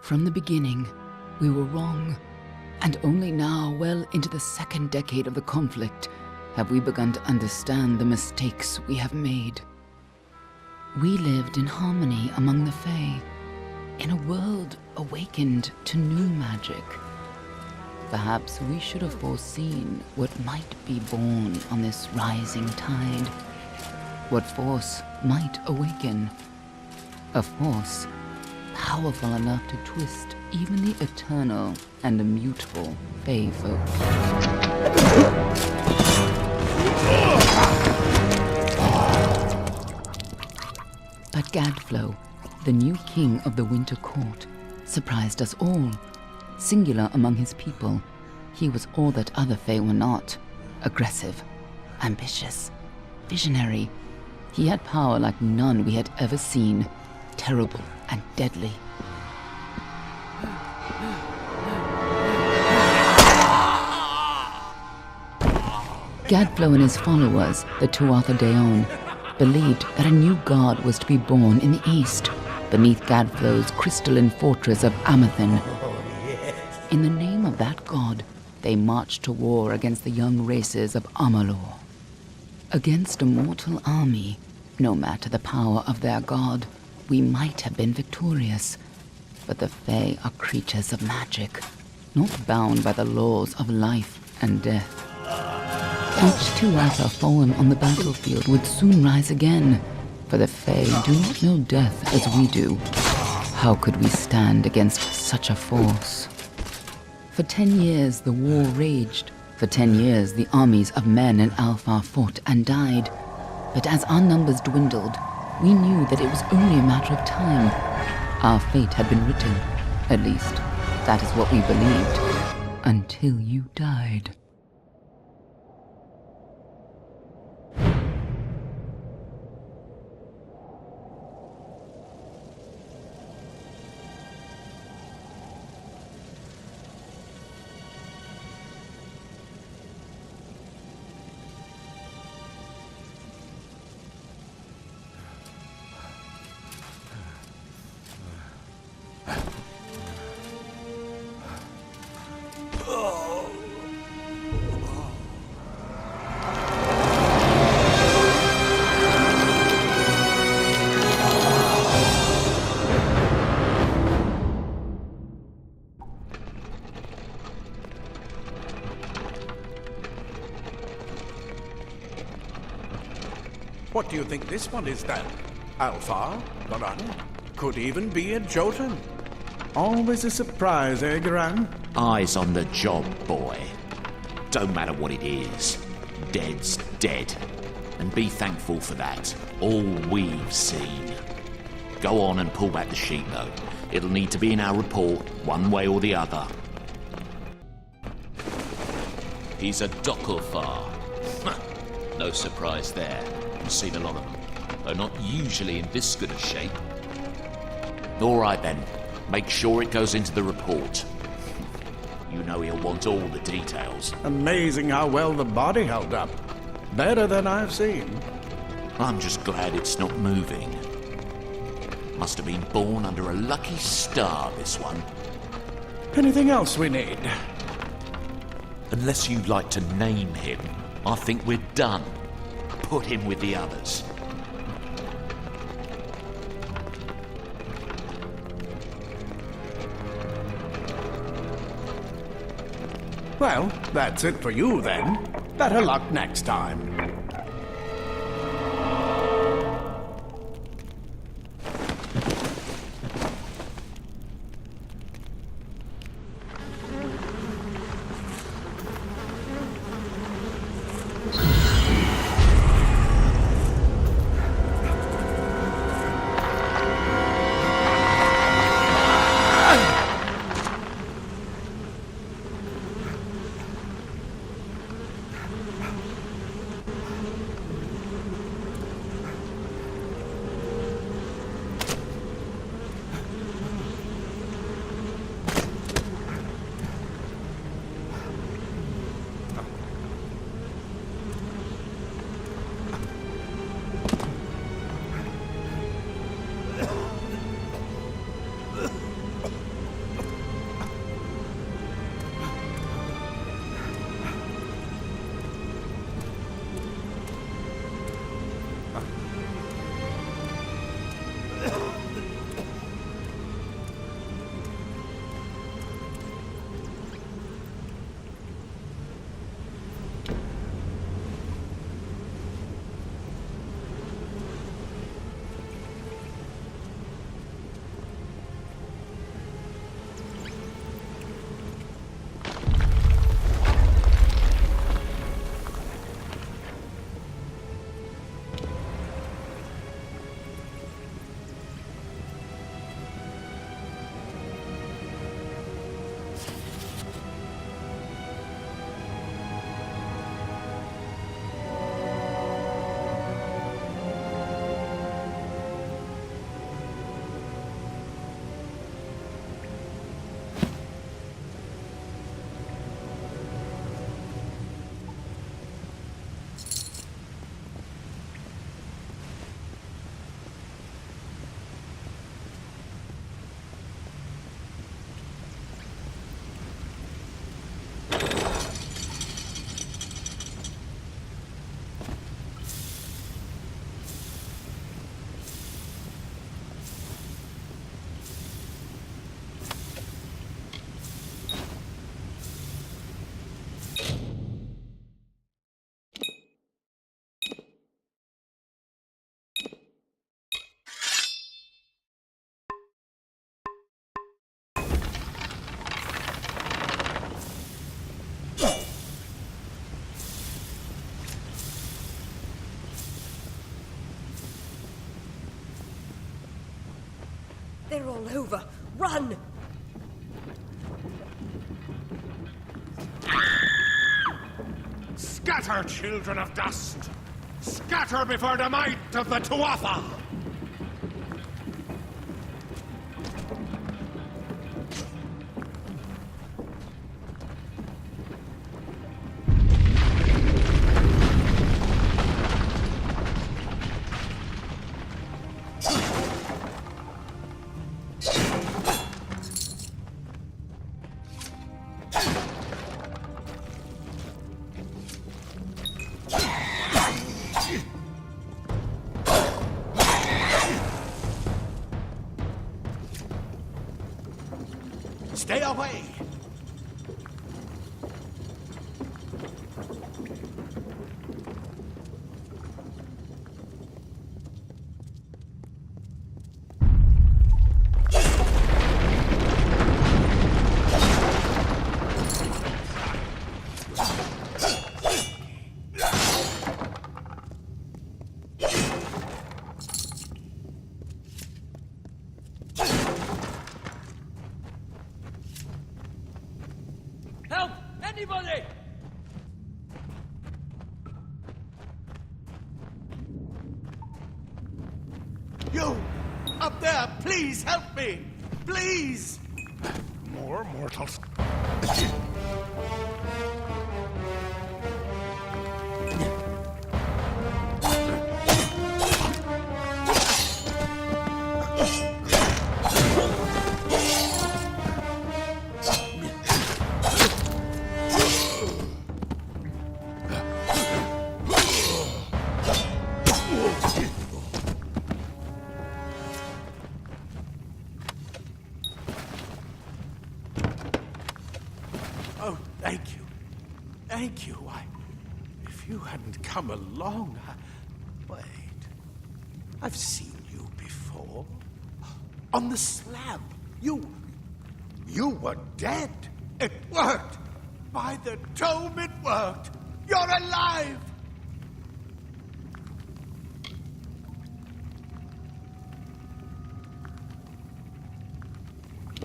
From the beginning, we were wrong, and only now, well into the second decade of the conflict, have we begun to understand the mistakes we have made. We lived in harmony among the Fae, in a world awakened to new magic. Perhaps we should have foreseen what might be born on this rising tide. What force might awaken. A force powerful enough to twist even the eternal and immutable Fae folk. But Gadflow, the new king of the Winter Court, surprised us all. Singular among his people, he was all that other Fae were not. Aggressive, ambitious, visionary. He had power like none we had ever seen, terrible and deadly. Gadflow and his followers, the Tuatha Deon, believed that a new god was to be born in the east, beneath Gadflow's crystalline fortress of Amathin. In the name of that god, they marched to war against the young races of Amalur. Against a mortal army, no matter the power of their god, we might have been victorious. But the Fae are creatures of magic, not bound by the laws of life and death. Each Tuatha fallen on the battlefield would soon rise again, for the Fae do not know death as we do. How could we stand against such a force? For 10 years the war raged. For 10 years the armies of Men and Alpha fought and died. But as our numbers dwindled, we knew that it was only a matter of time. Our fate had been written. At least, that is what we believed. Until you died. What do you think this one is then? Alpha? Garan? Could even be a Jotun. Always a surprise, eh, Garan? Eyes on the job, boy. Don't matter what it is. Dead's dead. And be thankful for that. All we've seen. Go on and pull back the sheet, though. It'll need to be in our report, one way or the other. He's a Dokkulfar. No surprise there. I've seen a lot of them, though not usually in this good a shape. All right then, make sure it goes into the report. You know he'll want all the details. Amazing how well the body held up. Better than I've seen. I'm just glad it's not moving. Must have been born under a lucky star, this one. Anything else we need? Unless you'd like to name him, I think we're done. Put him with the others. Well, that's it for you then. Better luck next time. They're all over. Run! Scatter, children of dust! Scatter before the might of the Tuatha! Stay away! Help! Anybody! You! Up there! Please help me! Please! More mortals. Oh, thank you. Thank you. If you hadn't come along, Wait. I've seen you before. On the slab. You were dead. It worked. By the dome, it worked. You're alive.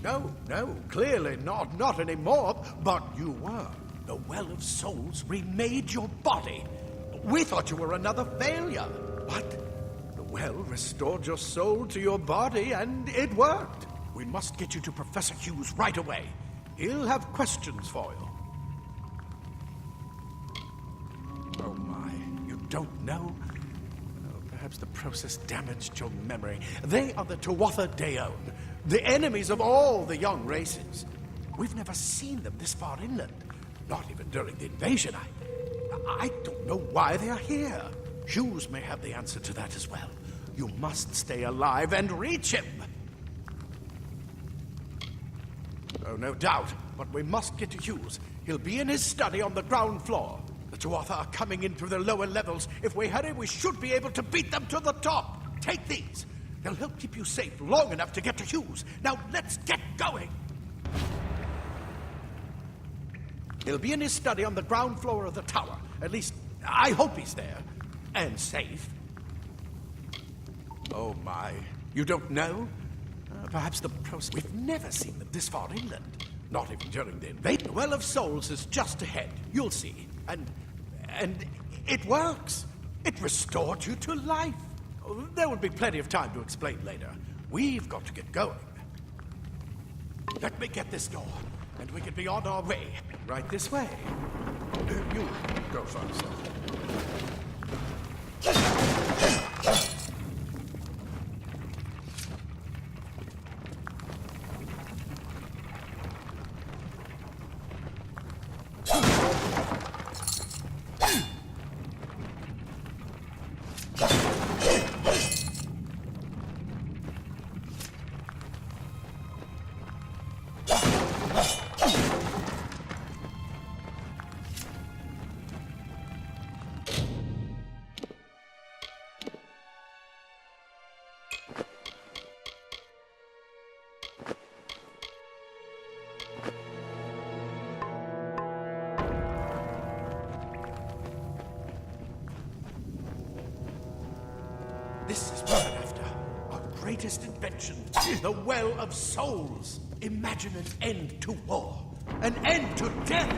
No, clearly not anymore. But you were. The Well of Souls remade your body. We thought you were another failure. But the well restored your soul to your body, and it worked. We must get you to Professor Hughes right away. He'll have questions for you. Oh my, you don't know? Oh, perhaps the process damaged your memory. They are the Tuatha Deon, the enemies of all the young races. We've never seen them this far inland, not even during the invasion. I don't know why they are here. Hughes may have the answer to that as well. You must stay alive and reach him. Oh, no doubt, but we must get to Hughes. He'll be in his study on the ground floor. The Tuatha are coming in through the lower levels. If we hurry, we should be able to beat them to the top. Take these. They'll help keep you safe long enough to get to Hughes. Now, let's get going. He'll be in his study on the ground floor of the tower. At least, I hope he's there. And safe. Oh, my. You don't know? Perhaps the process... We've never seen them this far inland. Not even during the invasion. The Well of Souls is just ahead. You'll see. And it works. It restored you to life. Oh, there will be plenty of time to explain later. We've got to get going. Let me get this door, and we can be on our way. Right this way. You go first. latest invention, the Well of Souls. Imagine an end to war, an end to death.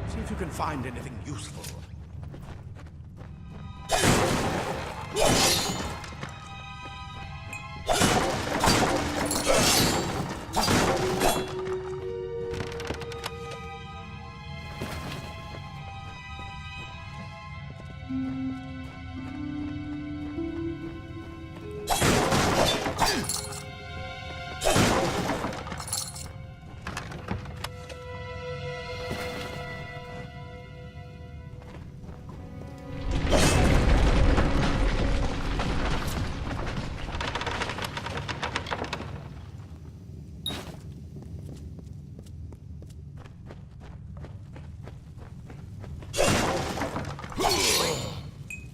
See if you can find anything useful.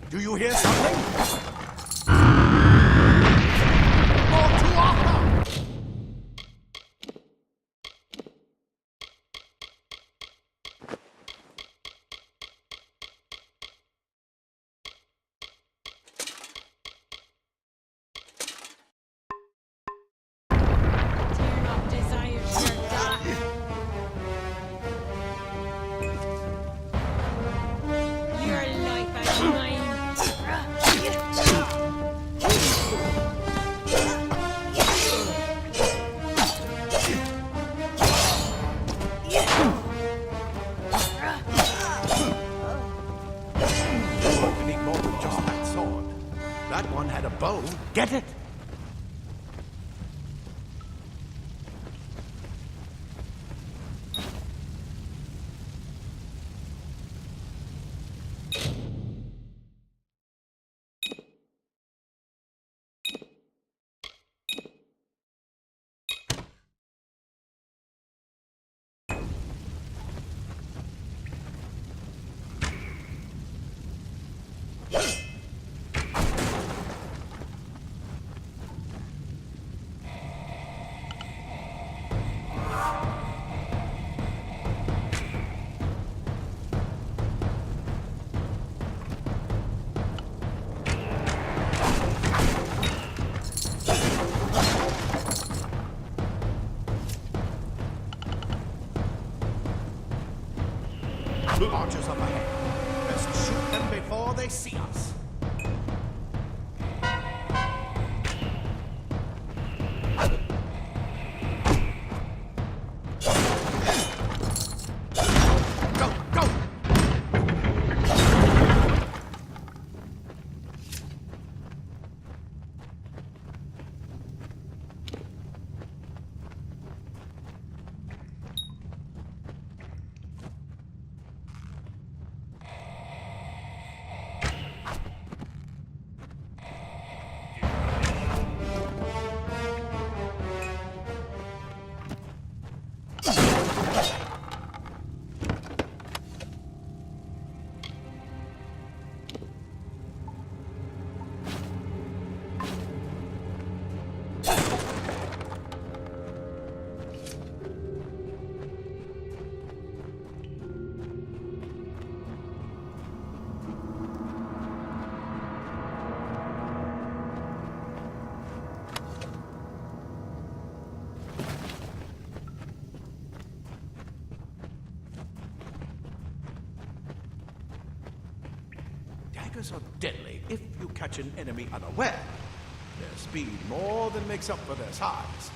Do you hear something? More Tuatha! Tear not desires your die. Your life as mine. You need more than just that sword. That one had a bow. Get it? Archers up ahead. Best shoot them before they see us. Go, go! Daggers are deadly if you catch an enemy unaware. Their speed more than makes up for their size.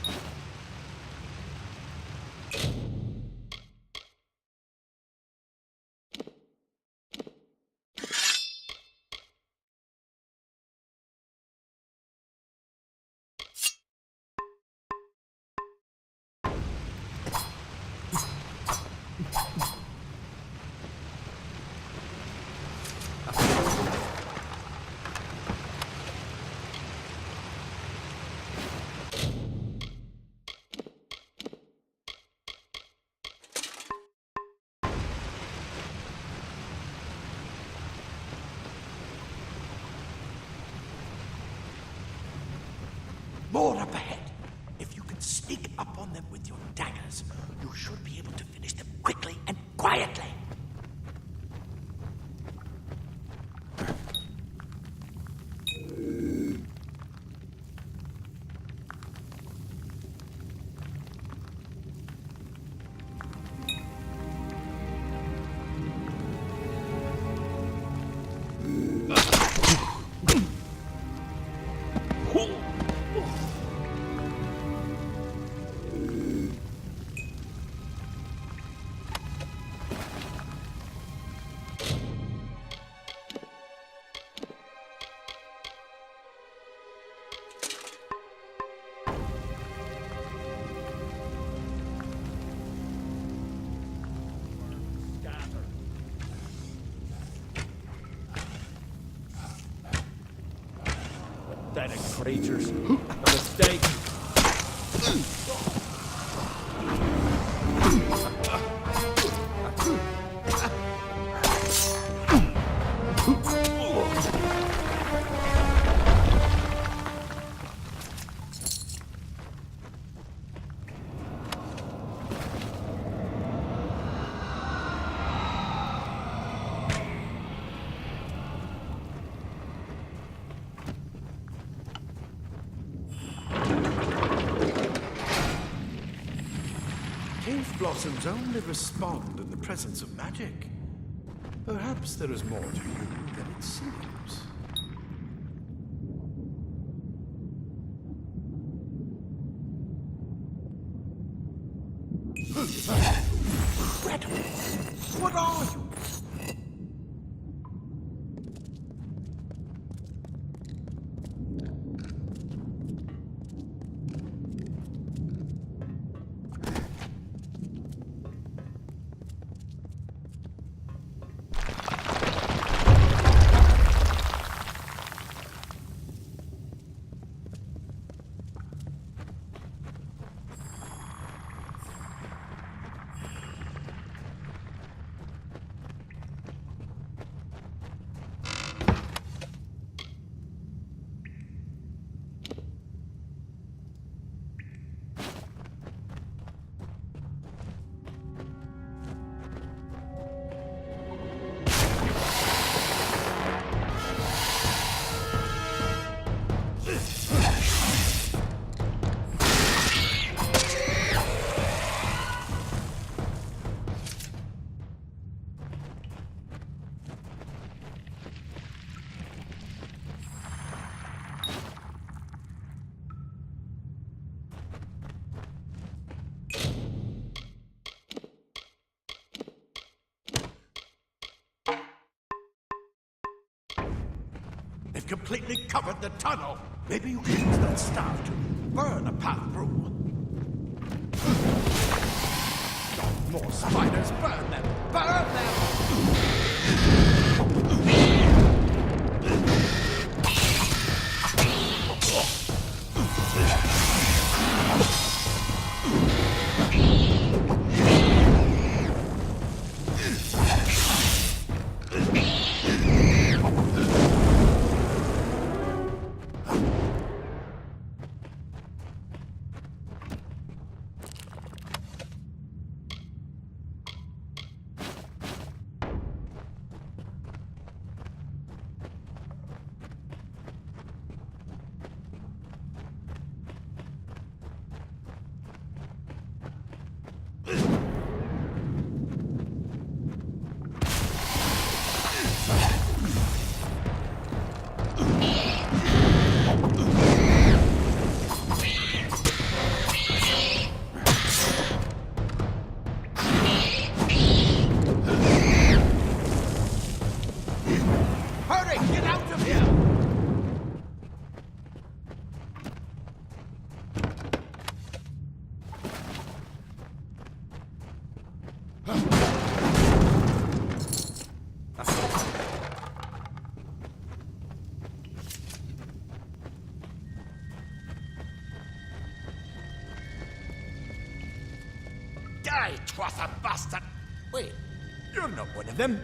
more up ahead. If you can sneak up on them with your daggers, you should be able to finish them quickly and quietly. Pathetic creatures. A mistake. Cave blossoms only respond in the presence of magic. Perhaps there is more to you than it seems. Incredible! What are you? They've completely covered the tunnel. Maybe you can use that staff to burn a path through. More spiders! Burn them! Burn them! Die, twas a bastard! Wait, you're not one of them.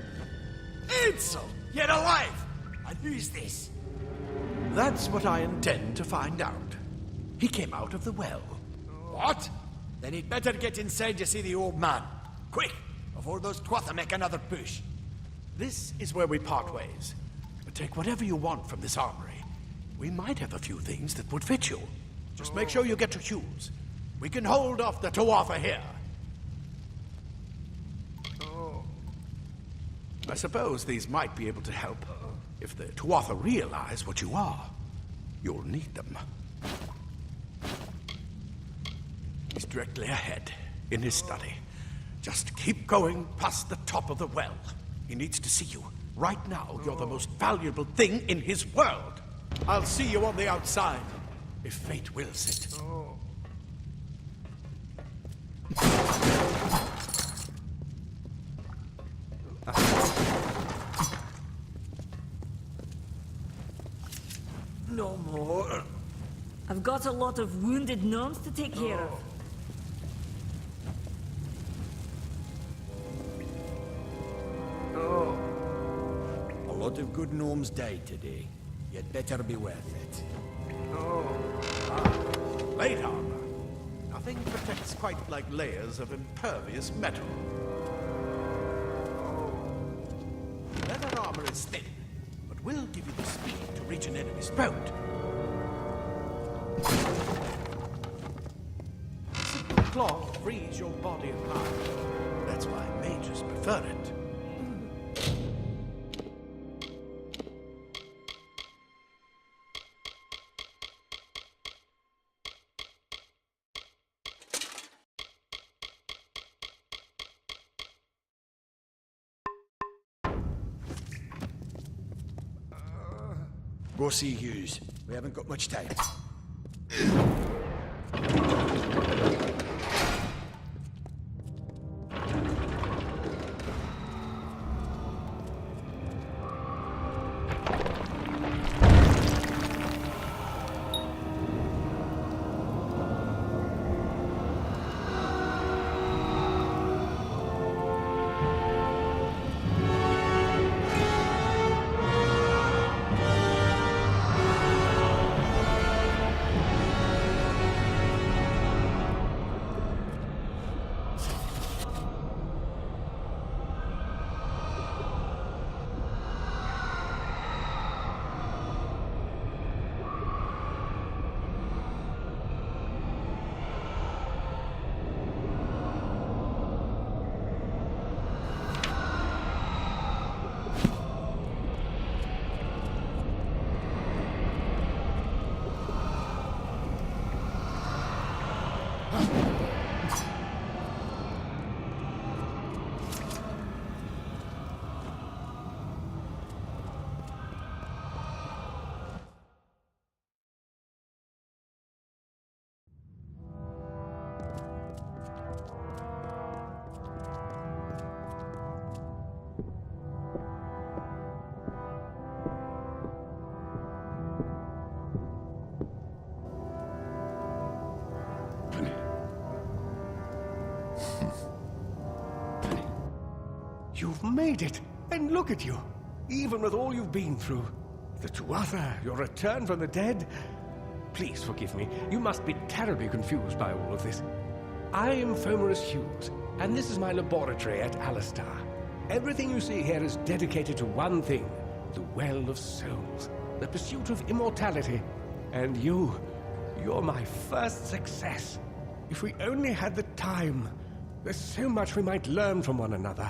Ansel, yet alive! And who's this? That's what I intend to find out. He came out of the well. What? Then he'd better get inside to see the old man. Quick, before those Tuatha make another push. This is where we part ways. But take whatever you want from this armory. We might have a few things that would fit you. Just make sure you get to Hughes. We can hold off the Tuatha here. I suppose these might be able to help. If the Tuatha realize what you are, you'll need them. He's directly ahead, in his study. Just keep going past the top of the well. He needs to see you. Right now, you're the most valuable thing in his world. I'll see you on the outside, if fate wills it. No more. I've got a lot of wounded gnomes to take care of. A lot of good gnomes died today. You'd better be worth it. Plate armor. Nothing protects quite like layers of impervious metal. Leather armor is thin, but will give you the speed to reach an enemy's boat. Simple cloth frees your body and mind. That's why mages prefer it. Go see Hughes. We haven't got much time. You've made it, and look at you. Even with all you've been through. The Tuatha, your return from the dead. Please forgive me. You must be terribly confused by all of this. I am Fomerus Hughes, and this is my laboratory at Alistar. Everything you see here is dedicated to one thing, the Well of Souls, the pursuit of immortality. And you're my first success. If we only had the time, there's so much we might learn from one another.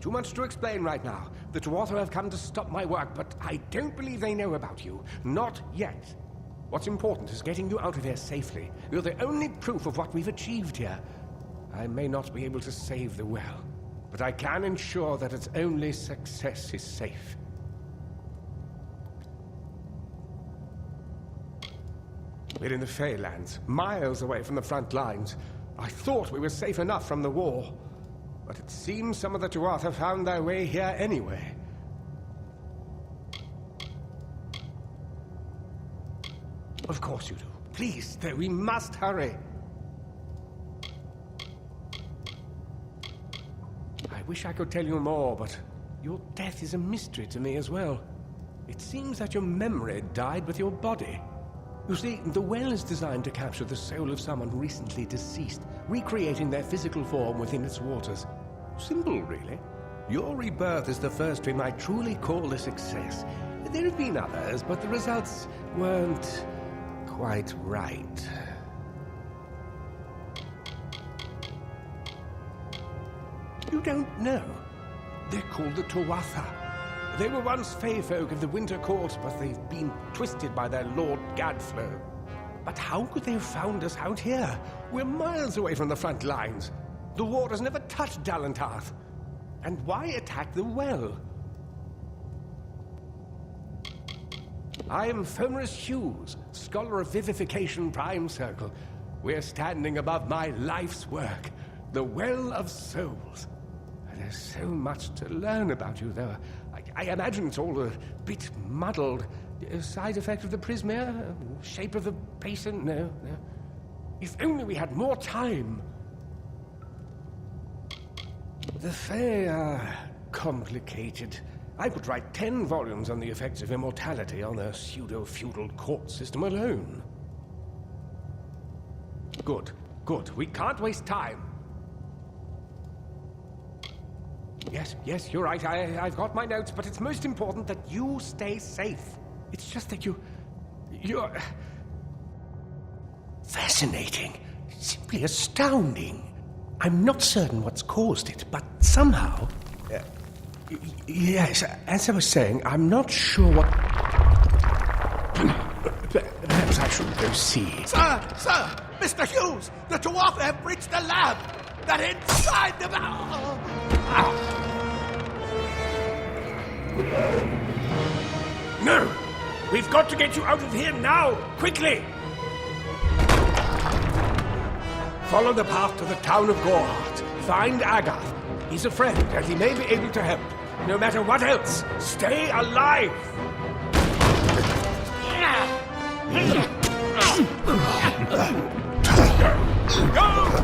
Too much to explain right now. The Tuatha have come to stop my work, but I don't believe they know about you. Not yet. What's important is getting you out of here safely. You're the only proof of what we've achieved here. I may not be able to save the well, but I can ensure that its only success is safe. We're in the Feylands, miles away from the front lines. I thought we were safe enough from the war. But it seems some of the Tuatha found their way here anyway. Of course you do. Please, though, we must hurry. I wish I could tell you more, but your death is a mystery to me as well. It seems that your memory died with your body. You see, the well is designed to capture the soul of someone recently deceased, recreating their physical form within its waters. Simple, really. Your rebirth is the first we might truly call a success. There have been others, but the results weren't quite right. You don't know. They're called the Tuatha. They were once Fey folk of the Winter Court, but they've been twisted by their Lord Gadflow. But how could they have found us out here? We're miles away from the front lines. The war has never touched Dalantarth. And why attack the well? I am Fomris Hughes, Scholar of Vivification Prime Circle. We're standing above my life's work, the Well of Souls. There's so much to learn about you, though. I imagine it's all a bit muddled. A side effect of the prismere? Shape of the basin? No. If only we had more time. The Fae are complicated. I could write 10 volumes on the effects of immortality on a pseudo-feudal court system alone. Good. We can't waste time. Yes, you're right. I've got my notes, but it's most important that you stay safe. It's just that you're... fascinating. Simply astounding. I'm not certain what's caused it, but somehow... yes, as I was saying, I'm not sure what... Perhaps I should go see. Sir! Mr. Hughes! The Tuatha have breached the lab! They're inside the... No! We've got to get you out of here now! Quickly! Follow the path to the town of Gorhart. Find Agath. He's a friend, and he may be able to help. No matter what else, stay alive! Go!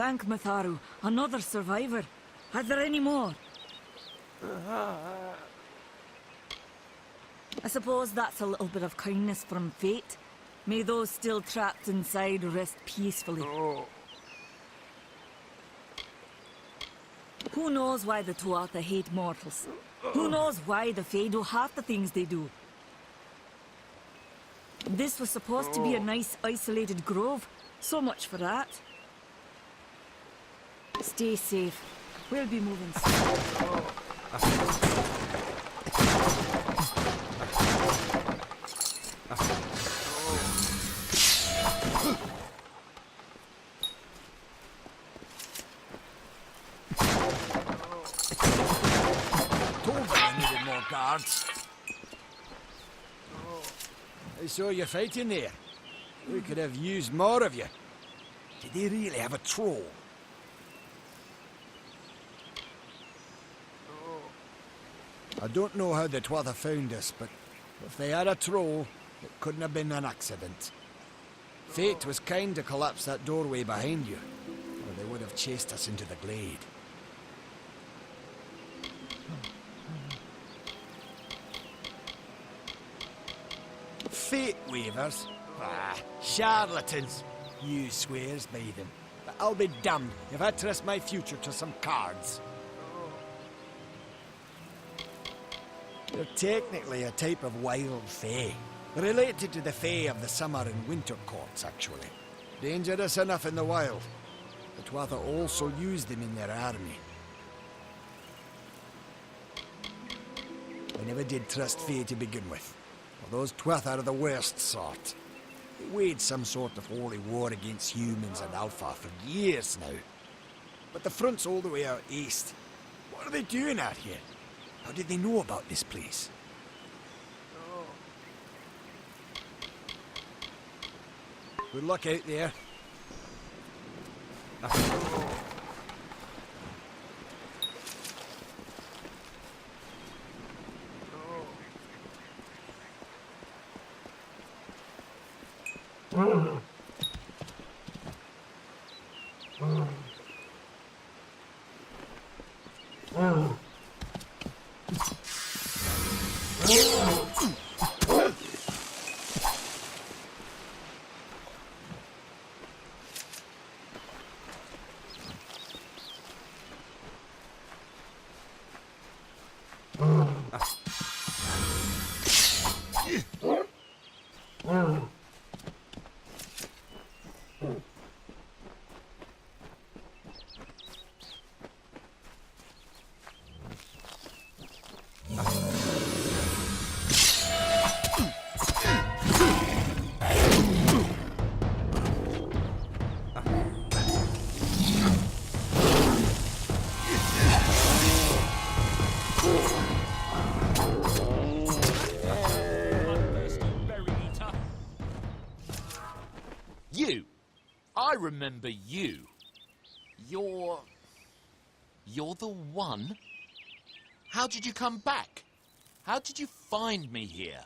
Thank Matharu, another survivor. Are there any more? I suppose that's a little bit of kindness from fate. May those still trapped inside rest peacefully. Who knows why the Tuatha hate mortals? Who knows why the Fae do half the things they do? This was supposed to be a nice isolated grove. So much for that. Stay safe. We'll be moving soon. Told them I needed more guards. I saw you fighting there. We could have used more of you. Did they really have a troll? I don't know how the Tuatha found us, but if they had a troll, it couldn't have been an accident. Fate was kind to collapse that doorway behind you, or they would have chased us into the glade. Fate weavers? Ah, charlatans. You swears by them. But I'll be damned if I trust my future to some cards. They're technically a type of wild fae. Related to the fae of the summer and winter courts, actually. Dangerous enough in the wild. The Tuatha also use them in their army. I never did trust fae to begin with. Well, those Tuatha are the worst sort. They waged some sort of holy war against humans and Alpha for years now. But the front's all the way out east. What are they doing out here? How did they know about this place? Good luck out there. You! I remember you. You're the one? How did you come back? How did you find me here?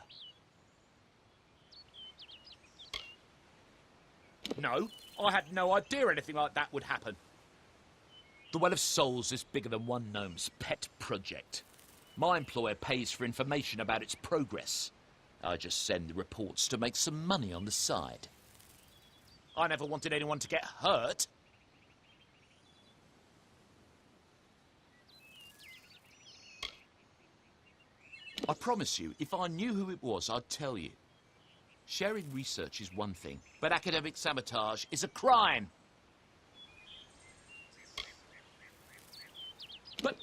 No, I had no idea anything like that would happen. The Well of Souls is bigger than one gnome's pet project. My employer pays for information about its progress. I just send the reports to make some money on the side. I never wanted anyone to get hurt. I promise you, if I knew who it was, I'd tell you. Sharing research is one thing, but academic sabotage is a crime. But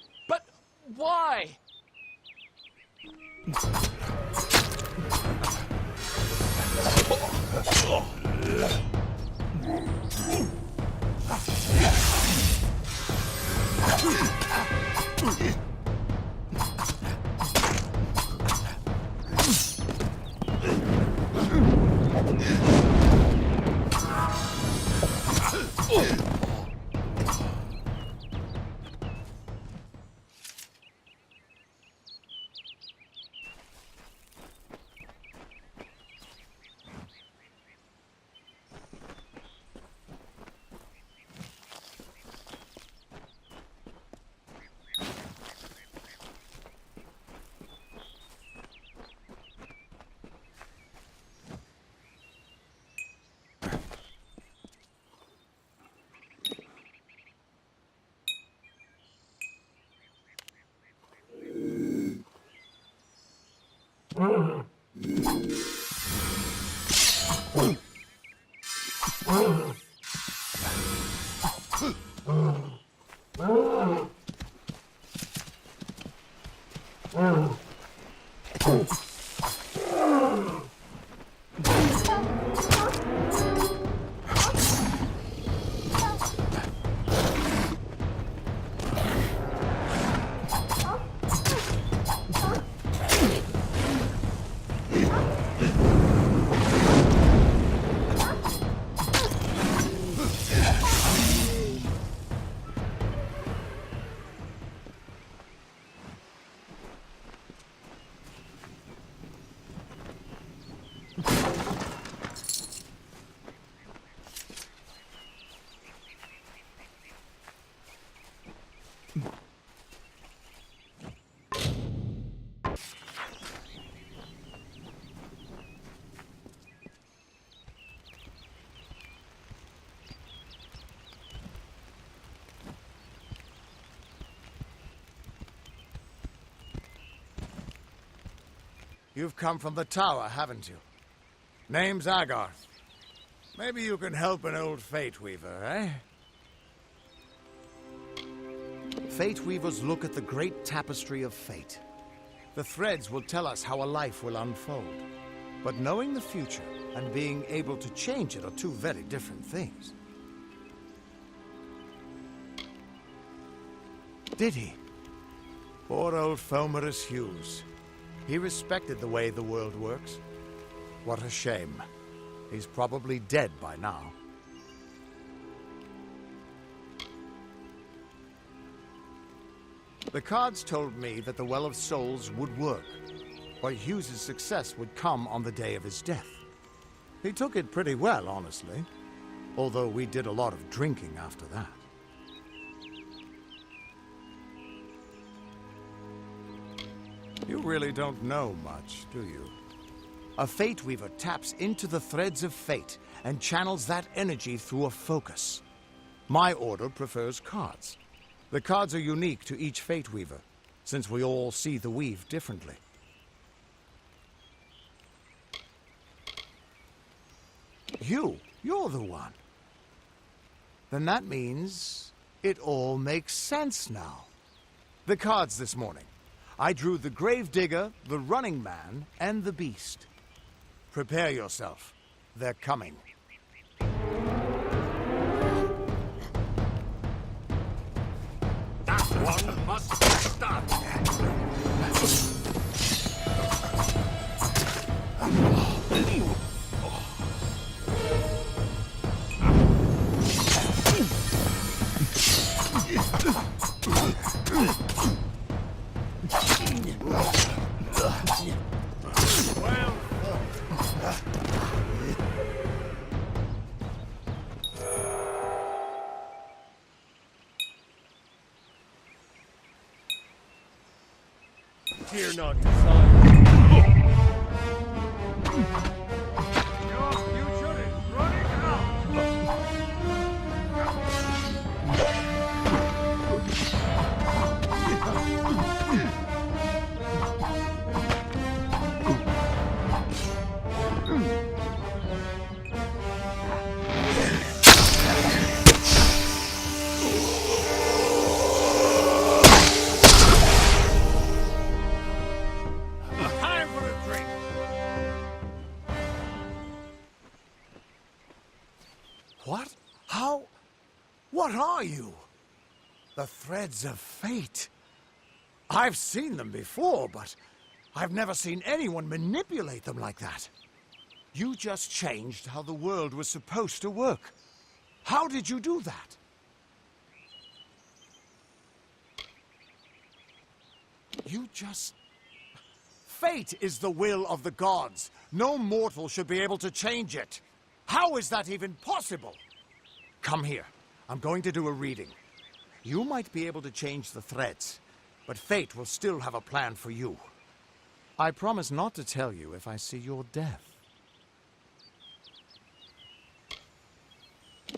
why? You've come from the tower, haven't you? Name's Agarth. Maybe you can help an old Fate Weaver, eh? Fate Weavers look at the great tapestry of fate. The threads will tell us how a life will unfold. But knowing the future and being able to change it are two very different things. Did he? Poor old Fomerus Hughes. He respected the way the world works. What a shame. He's probably dead by now. The cards told me that the Well of Souls would work, but Hughes's success would come on the day of his death. He took it pretty well, honestly, although we did a lot of drinking after that. You really don't know much, do you? A Fate Weaver taps into the threads of fate and channels that energy through a focus. My order prefers cards. The cards are unique to each Fate Weaver, since we all see the weave differently. Hugh, you're the one. Then that means it all makes sense now. The cards this morning. I drew the Gravedigger, the Running Man, and the Beast. Prepare yourself. They're coming. That one must stop. Fear not, son. Your future is running out. What? How? What are you? The threads of fate. I've seen them before, but I've never seen anyone manipulate them like that. You just changed how the world was supposed to work. How did you do that? You just... Fate is the will of the gods. No mortal should be able to change it. How is that even possible? Come here. I'm going to do a reading. You might be able to change the threads, but fate will still have a plan for you. I promise not to tell you if I see your death.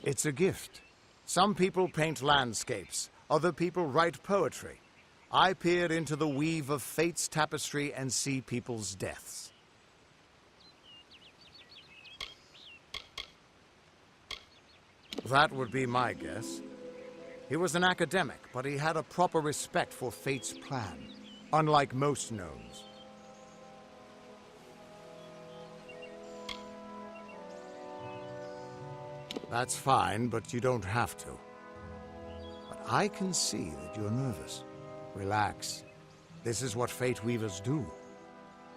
It's a gift. Some people paint landscapes. Other people write poetry. I peer into the weave of fate's tapestry and see people's deaths. That would be my guess. He was an academic, but he had a proper respect for fate's plan, unlike most gnomes. That's fine, but you don't have to. But I can see that you're nervous. Relax. This is what Fate Weavers do.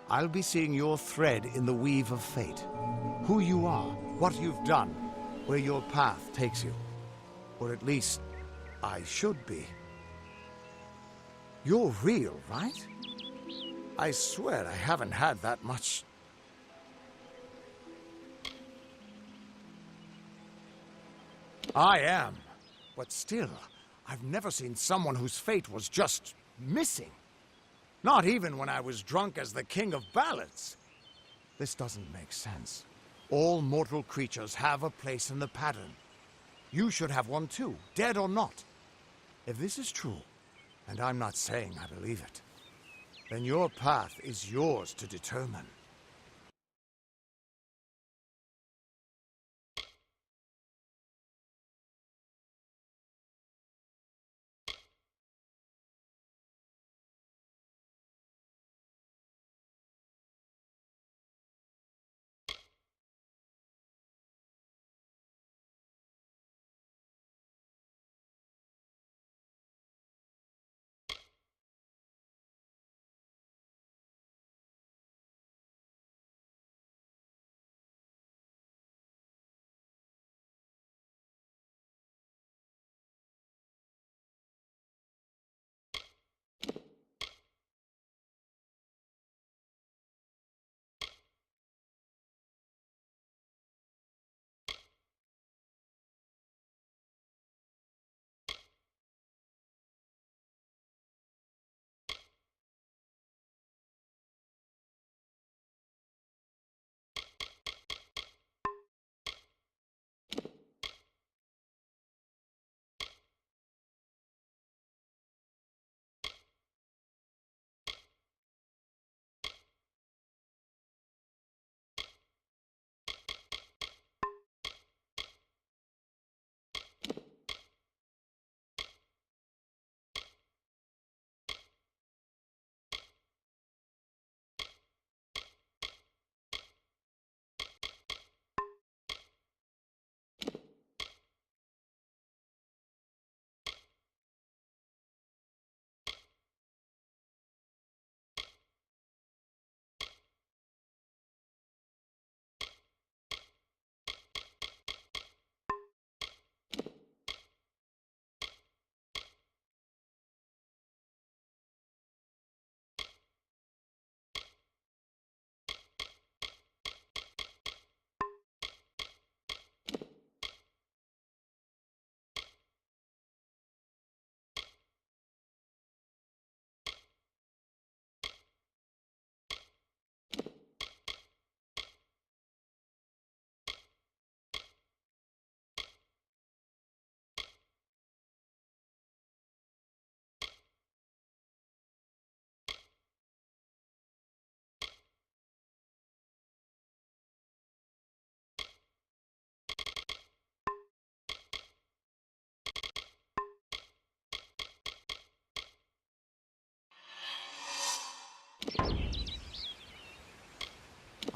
I'll be seeing your thread in the weave of fate. Who you are, what you've done, where your path takes you. Or at least, I should be. You're real, right? I swear I haven't had that much... I am. But still, I've never seen someone whose fate was just missing. Not even when I was drunk as the king of ballads. This doesn't make sense. All mortal creatures have a place in the pattern. You should have one too, dead or not. If this is true, and I'm not saying I believe it, then your path is yours to determine.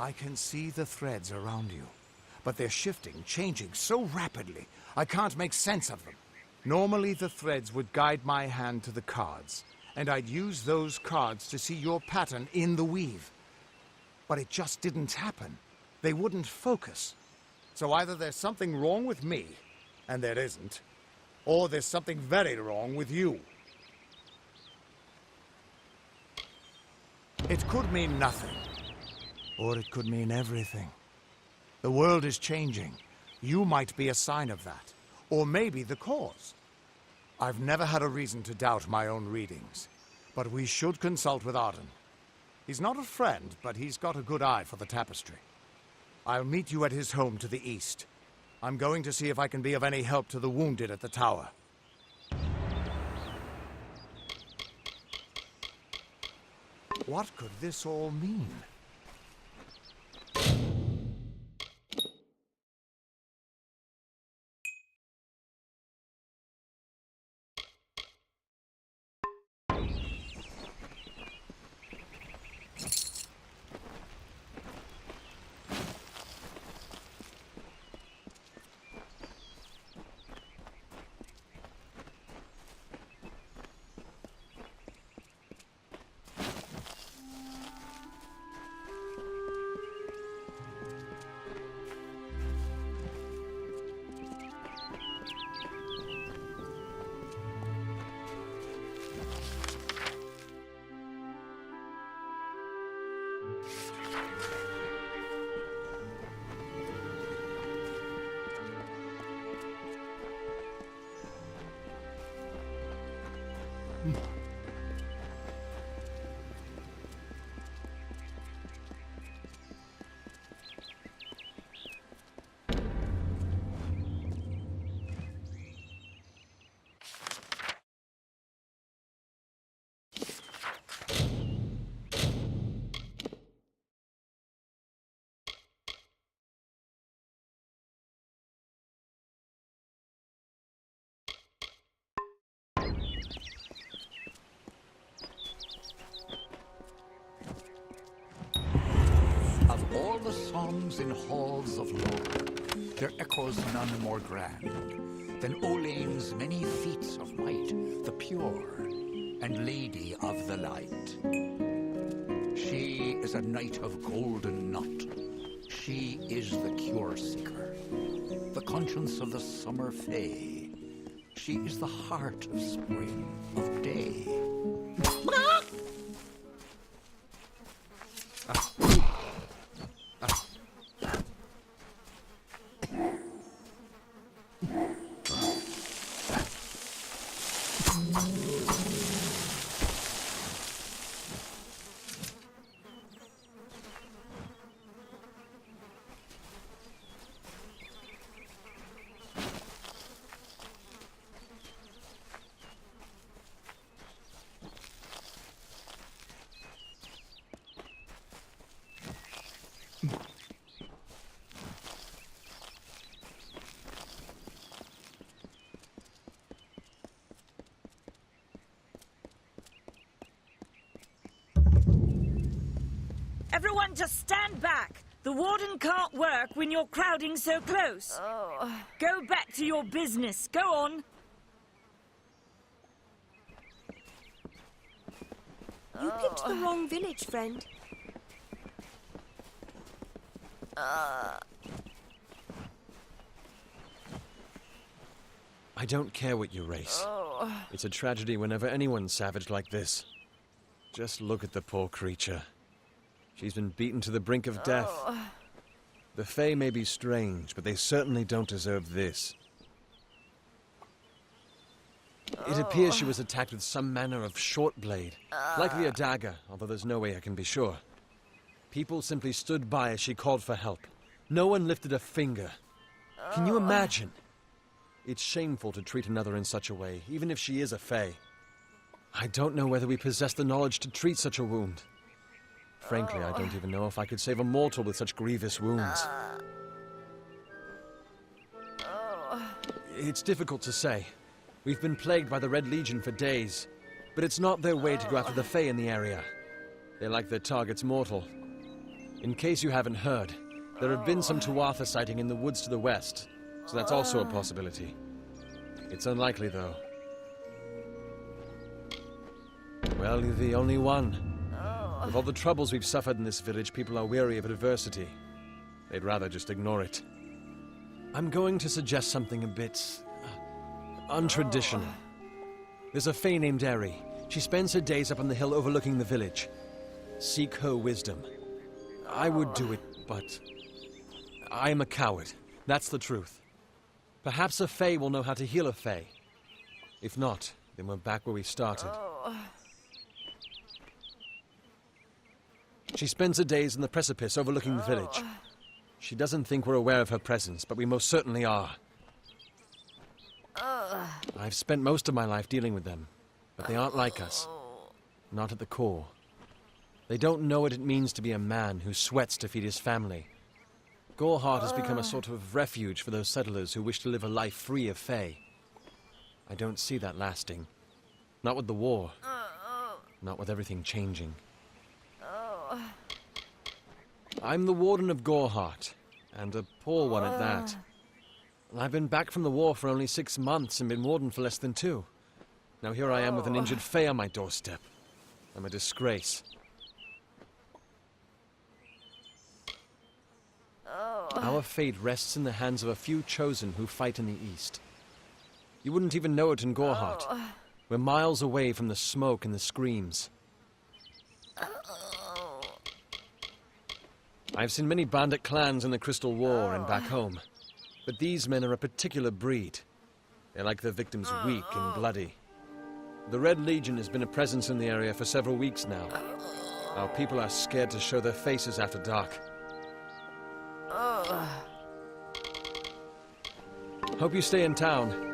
I can see the threads around you, but they're shifting, changing so rapidly, I can't make sense of them. Normally the threads would guide my hand to the cards, and I'd use those cards to see your pattern in the weave. But it just didn't happen. They wouldn't focus. So either there's something wrong with me, and there isn't, or there's something very wrong with you. It could mean nothing. Or it could mean everything. The world is changing. You might be a sign of that. Or maybe the cause. I've never had a reason to doubt my own readings. But we should consult with Arden. He's not a friend, but he's got a good eye for the tapestry. I'll meet you at his home to the east. I'm going to see if I can be of any help to the wounded at the tower. What could this all mean? Of all the songs in halls of lore, there echoes none more grand than Olane's many feats of might, the pure and lady of the light. She is a knight of golden knot. She is the cure seeker, the conscience of the summer fae. She is the heart of spring, of day. Everyone just stand back. The warden can't work when you're crowding so close. Go back to your business. Go on. You picked the wrong village, friend. I don't care what you race. It's a tragedy whenever anyone's savage like this. Just look at the poor creature. She's been beaten to the brink of death. The Fae may be strange, but they certainly don't deserve this. It appears she was attacked with some manner of short blade, likely a dagger, although there's no way I can be sure. People simply stood by as she called for help. No one lifted a finger. Can you imagine? It's shameful to treat another in such a way, even if she is a Fae. I don't know whether we possess the knowledge to treat such a wound. Frankly, I don't even know if I could save a mortal with such grievous wounds. It's difficult to say. We've been plagued by the Red Legion for days, but it's not their way to go after the Fae in the area. They like their targets mortal. In case you haven't heard, there have been some Tuatha sighting in the woods to the west, so that's also a possibility. It's unlikely, though. Well, you're the only one. With all the troubles we've suffered in this village, people are weary of adversity. They'd rather just ignore it. I'm going to suggest something a bit untraditional. There's a Fae named Eri. She spends her days up on the hill overlooking the village. Seek her wisdom. I would do it, but I'm a coward. That's the truth. Perhaps a Fae will know how to heal a Fae. If not, then we're back where we started. She spends her days in the precipice overlooking the village. She doesn't think we're aware of her presence, but we most certainly are. I've spent most of my life dealing with them, but they aren't like us. Not at the core. They don't know what it means to be a man who sweats to feed his family. Goreheart has become a sort of refuge for those settlers who wish to live a life free of Fae. I don't see that lasting. Not with the war. Not with everything changing. I'm the Warden of Goreheart, and a poor one at that. I've been back from the war for only 6 months and been Warden for less than 2. Now here I am with an injured Fae on my doorstep. I'm a disgrace. Our fate rests in the hands of a few chosen who fight in the east. You wouldn't even know it in Goreheart. We're miles away from the smoke and the screams. I've seen many bandit clans in the Crystal War and back home, but these men are a particular breed. They like their victims weak and bloody. The Red Legion has been a presence in the area for several weeks now. Our people are scared to show their faces after dark. Hope you stay in town.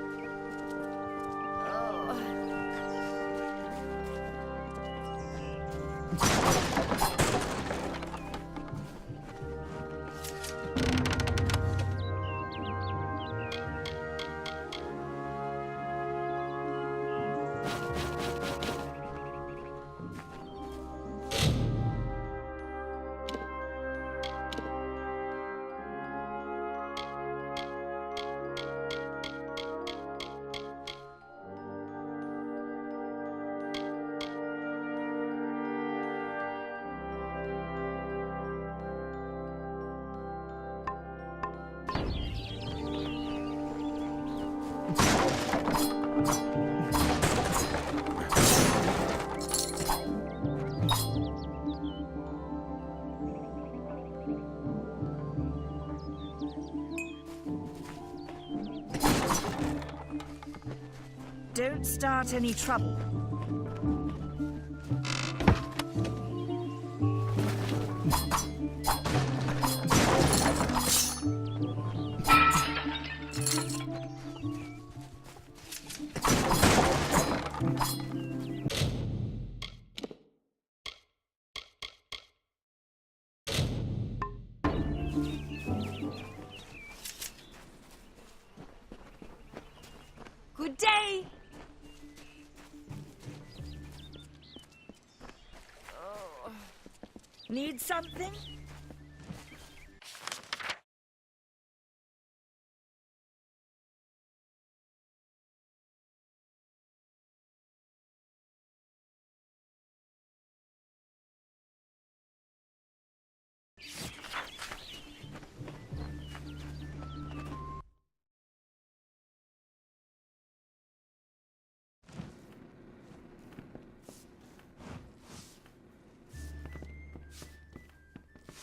Don't start any trouble. Good day. Need something?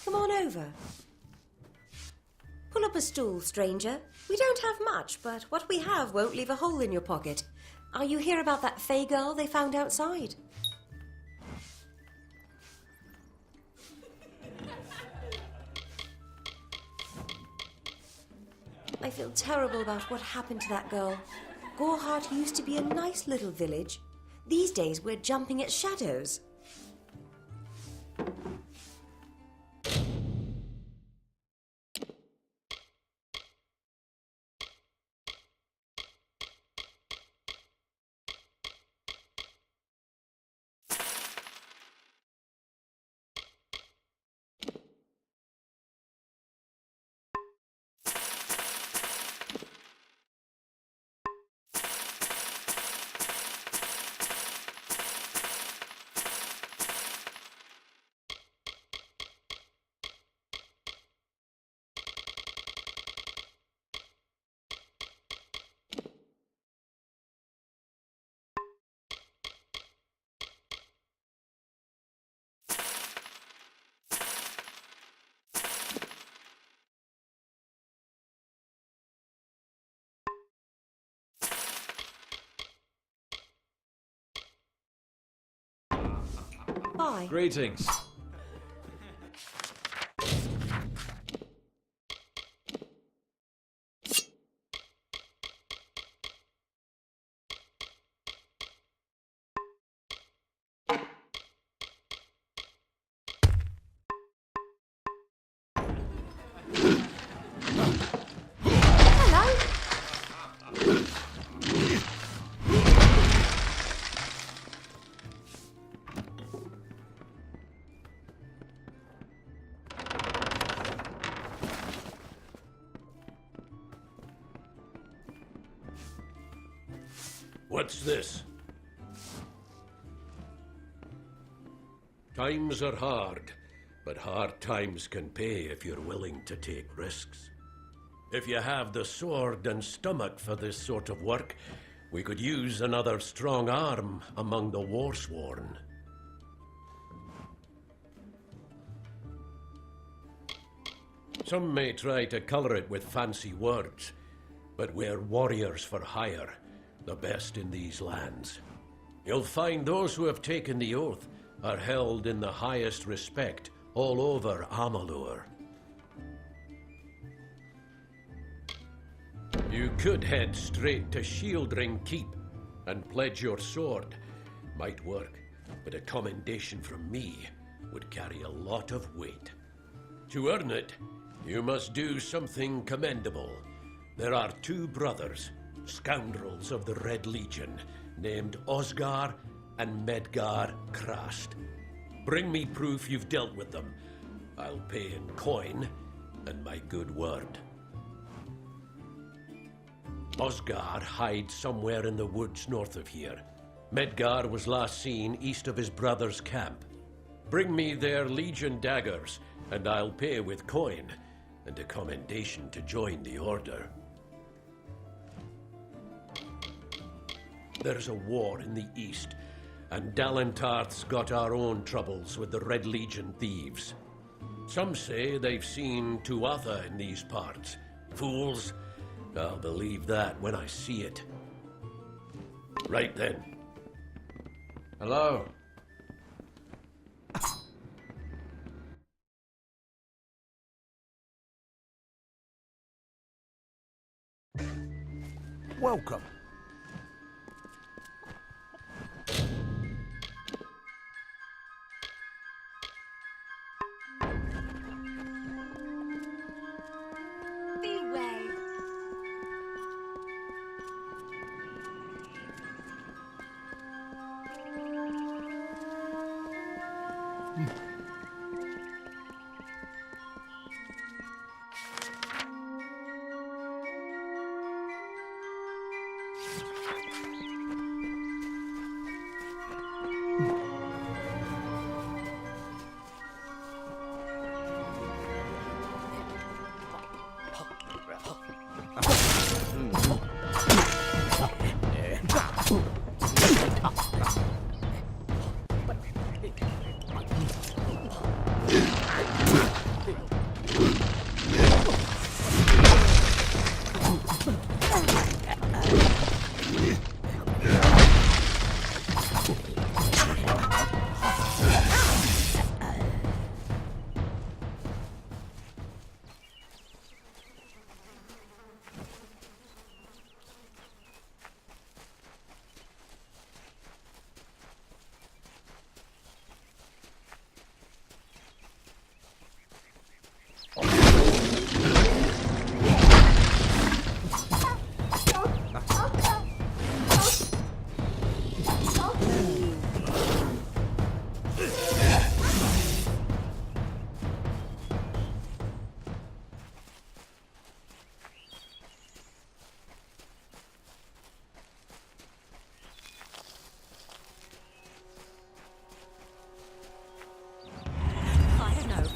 Come on over. Pull up a stool, stranger. We don't have much, but what we have won't leave a hole in your pocket. Are you here about that Fey girl they found outside? I feel terrible about what happened to that girl. Goreheart used to be a nice little village. These days we're jumping at shadows. Bye. Greetings. What's this? Times are hard, but hard times can pay if you're willing to take risks. If you have the sword and stomach for this sort of work, we could use another strong arm among the warsworn. Some may try to color it with fancy words, but we're warriors for hire, the best in these lands. You'll find those who have taken the oath are held in the highest respect all over Amalur. You could head straight to Shieldring Keep and pledge your sword. Might work, but a commendation from me would carry a lot of weight. To earn it, you must do something commendable. There are two brothers, scoundrels of the Red Legion, named Osgar and Medgar Krast. Bring me proof you've dealt with them. I'll pay in coin and my good word. Osgar hides somewhere in the woods north of here. Medgar was last seen east of his brother's camp. Bring me their Legion daggers, and I'll pay with coin and a commendation to join the order. There's a war in the east, and Dalentarth's got our own troubles with the Red Legion thieves. Some say they've seen Tuatha in these parts. Fools! I'll believe that when I see it. Right then. Hello. Welcome.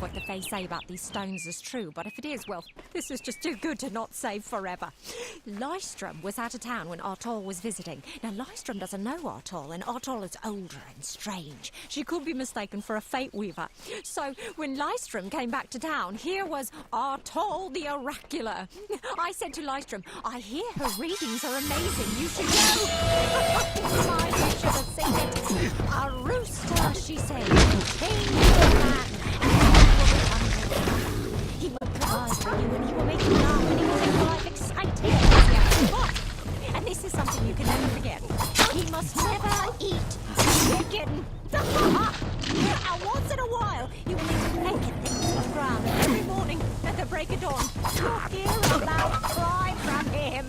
What the Fae say about these stones is true, but if it is, well, this is just too good to not save forever. Lystrom was out of town when Artol was visiting. Now, Lystrom doesn't know Artol, and Artol is older and strange. She could be mistaken for a Fate Weaver. So, when Lystrom came back to town, here was Artol the Oracular. I said to Lystrom, I hear her readings are amazing. You should go. I should have seen it. A rooster, she said, came to the man. He will provide for you and he will make you laugh and he will make your life exciting. But, and this is something you can never forget, he must never eat chicken. And once in a while, he will eat naked things on the ground. And every morning at the break of dawn, you'll hear a loud cry from him.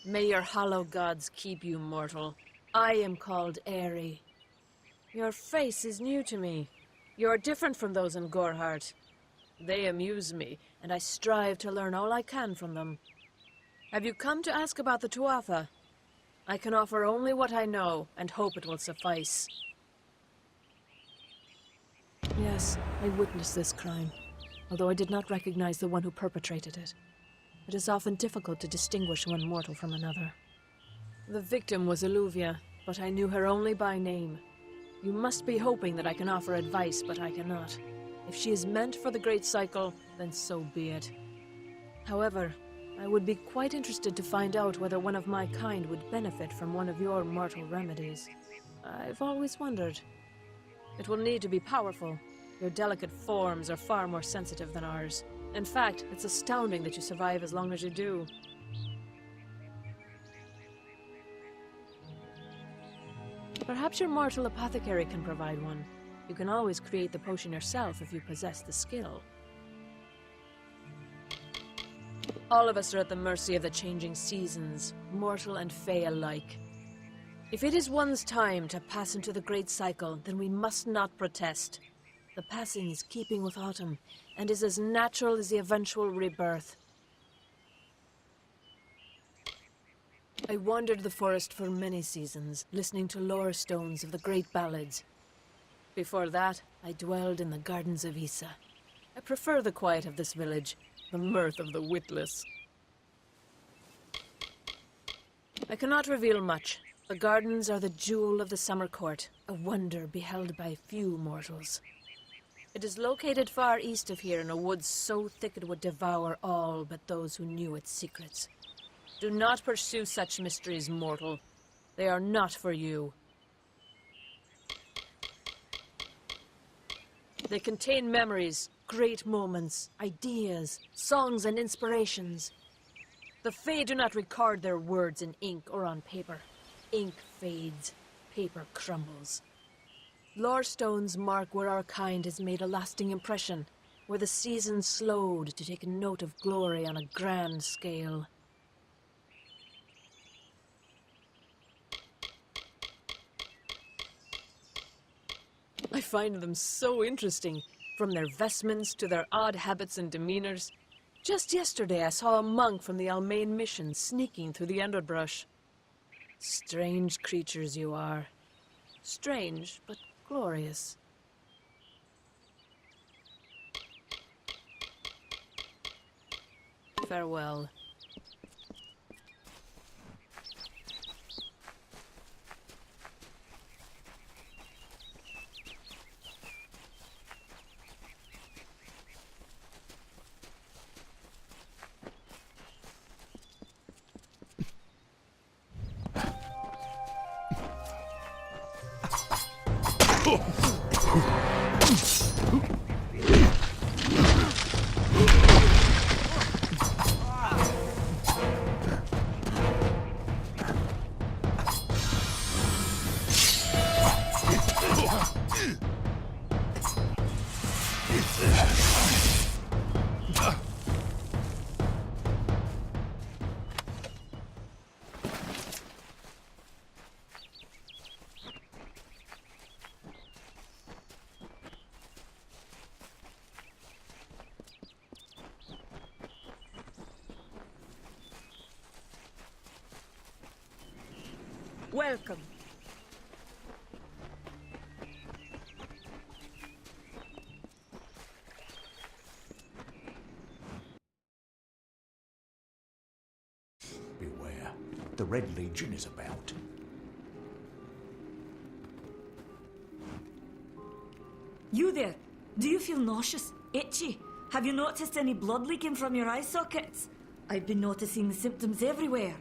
May your hollow gods keep you mortal. I am called Aerie. Your face is new to me. You're different from those in Gorhart. They amuse me, and I strive to learn all I can from them. Have you come to ask about the Tuatha? I can offer only what I know, and hope it will suffice. Yes, I witnessed this crime, although I did not recognize the one who perpetrated it. It is often difficult to distinguish one mortal from another. The victim was Illuvia, but I knew her only by name. You must be hoping that I can offer advice, but I cannot. If she is meant for the Great Cycle, then so be it. However, I would be quite interested to find out whether one of my kind would benefit from one of your mortal remedies. I've always wondered. It will need to be powerful. Your delicate forms are far more sensitive than ours. In fact, it's astounding that you survive as long as you do. Perhaps your mortal apothecary can provide one. You can always create the potion yourself if you possess the skill. All of us are at the mercy of the changing seasons, mortal and fey alike. If it is one's time to pass into the Great Cycle, then we must not protest. The passing is keeping with autumn, and is as natural as the eventual rebirth. I wandered the forest for many seasons, listening to lore stones of the great ballads. Before that, I dwelled in the gardens of Issa. I prefer the quiet of this village, the mirth of the witless. I cannot reveal much. The gardens are the jewel of the summer court, a wonder beheld by few mortals. It is located far east of here in a wood so thick it would devour all but those who knew its secrets. Do not pursue such mysteries, mortal. They are not for you. They contain memories, great moments, ideas, songs and inspirations. The Fae do not record their words in ink or on paper. Ink fades, paper crumbles. Lore stones mark where our kind has made a lasting impression, where the seasons slowed to take note of glory on a grand scale. I find them so interesting, from their vestments to their odd habits and demeanors. Just yesterday I saw a monk from the Almain mission sneaking through the underbrush. Strange creatures you are. Strange, but glorious. Farewell. Welcome. Beware. The Red Legion is about. You there? Do you feel nauseous? Itchy? Have you noticed any blood leaking from your eye sockets? I've been noticing the symptoms everywhere.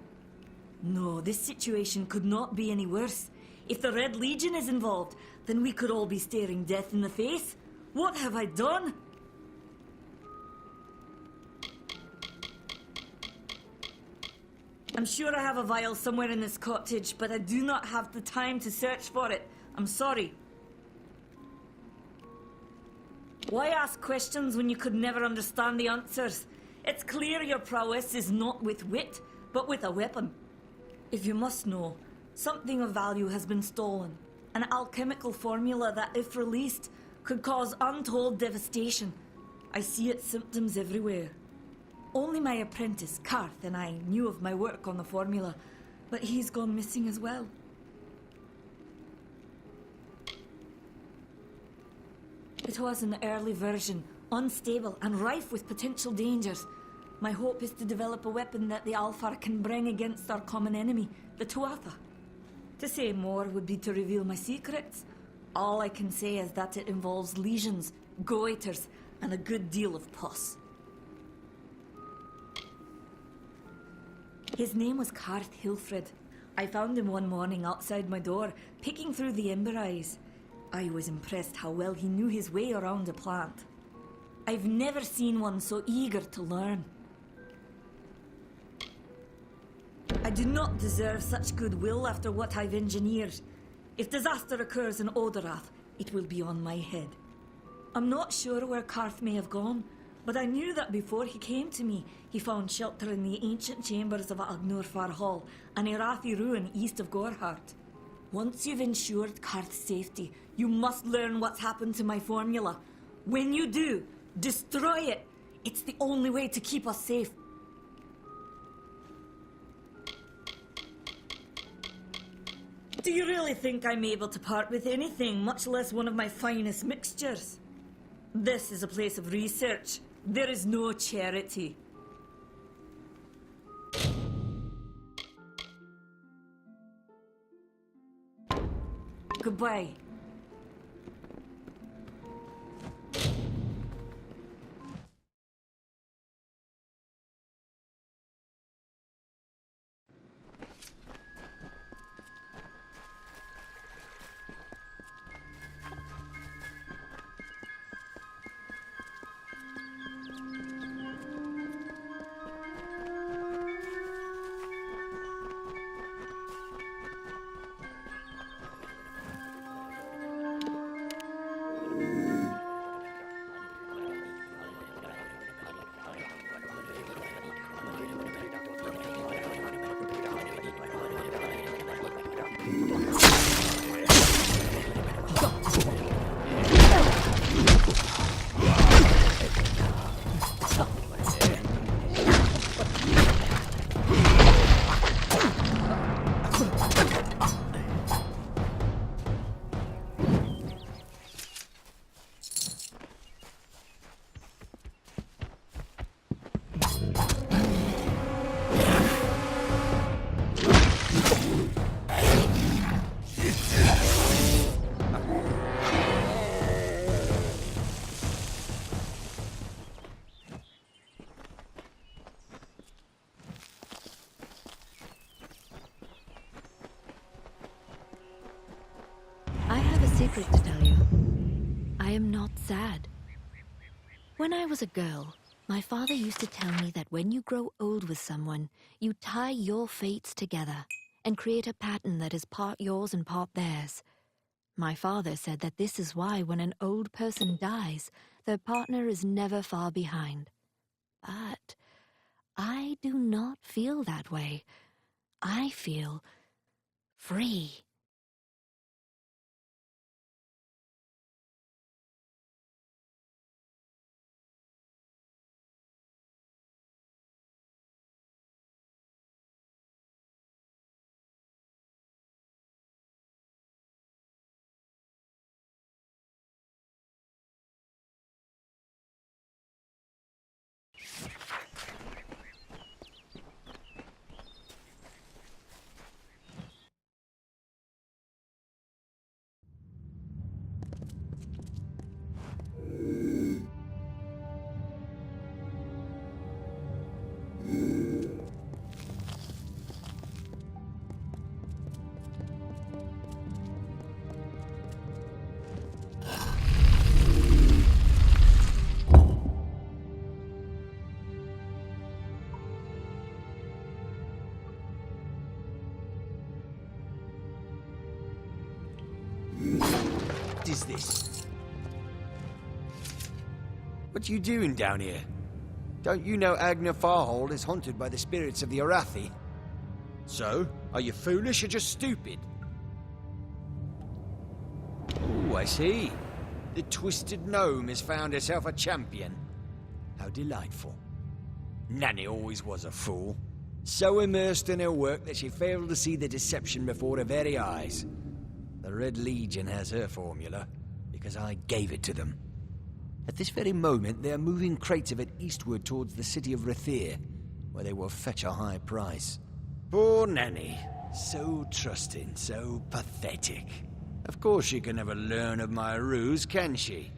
No, this situation could not be any worse. If the Red Legion is involved, then we could all be staring death in the face. What have I done? I'm sure I have a vial somewhere in this cottage, but I do not have the time to search for it. I'm sorry. Why ask questions when you could never understand the answers? It's clear your prowess is not with wit, but with a weapon. If you must know, something of value has been stolen. An alchemical formula that, if released, could cause untold devastation. I see its symptoms everywhere. Only my apprentice, Karth, and I knew of my work on the formula, but he's gone missing as well. It was an early version, unstable and rife with potential dangers. My hope is to develop a weapon that the Alfar can bring against our common enemy, the Tuatha. To say more would be to reveal my secrets. All I can say is that it involves lesions, goiters, and a good deal of pus. His name was Karth Hilfred. I found him one morning outside my door, picking through the ember eyes. I was impressed how well he knew his way around a plant. I've never seen one so eager to learn. I do not deserve such goodwill after what I've engineered. If disaster occurs in Odorath, it will be on my head. I'm not sure where Karth may have gone, but I knew that before he came to me, he found shelter in the ancient chambers of Agnurfar Hall, an Irathi ruin east of Gorhart. Once you've ensured Karth's safety, you must learn what's happened to my formula. When you do, destroy it. It's the only way to keep us safe. Do you really think I'm able to part with anything, much less one of my finest mixtures? This is a place of research. There is no charity. Goodbye. Secret to tell you. I am not sad. When I was a girl, my father used to tell me that when you grow old with someone, you tie your fates together and create a pattern that is part yours and part theirs. My father said that this is why when an old person dies, their partner is never far behind. But I do not feel that way. I feel free. What is this? What are you doing down here? Don't you know Agnur Farhold is haunted by the spirits of the Arathi? So, are you foolish or just stupid? Oh, I see. The twisted gnome has found herself a champion. How delightful. Nanny always was a fool. So immersed in her work that she failed to see the deception before her very eyes. The Red Legion has her formula, because I gave it to them. At this very moment, they are moving crates of it eastward towards the city of Rathir, where they will fetch a high price. Poor Nanny. So trusting, so pathetic. Of course she can never learn of my ruse, can she?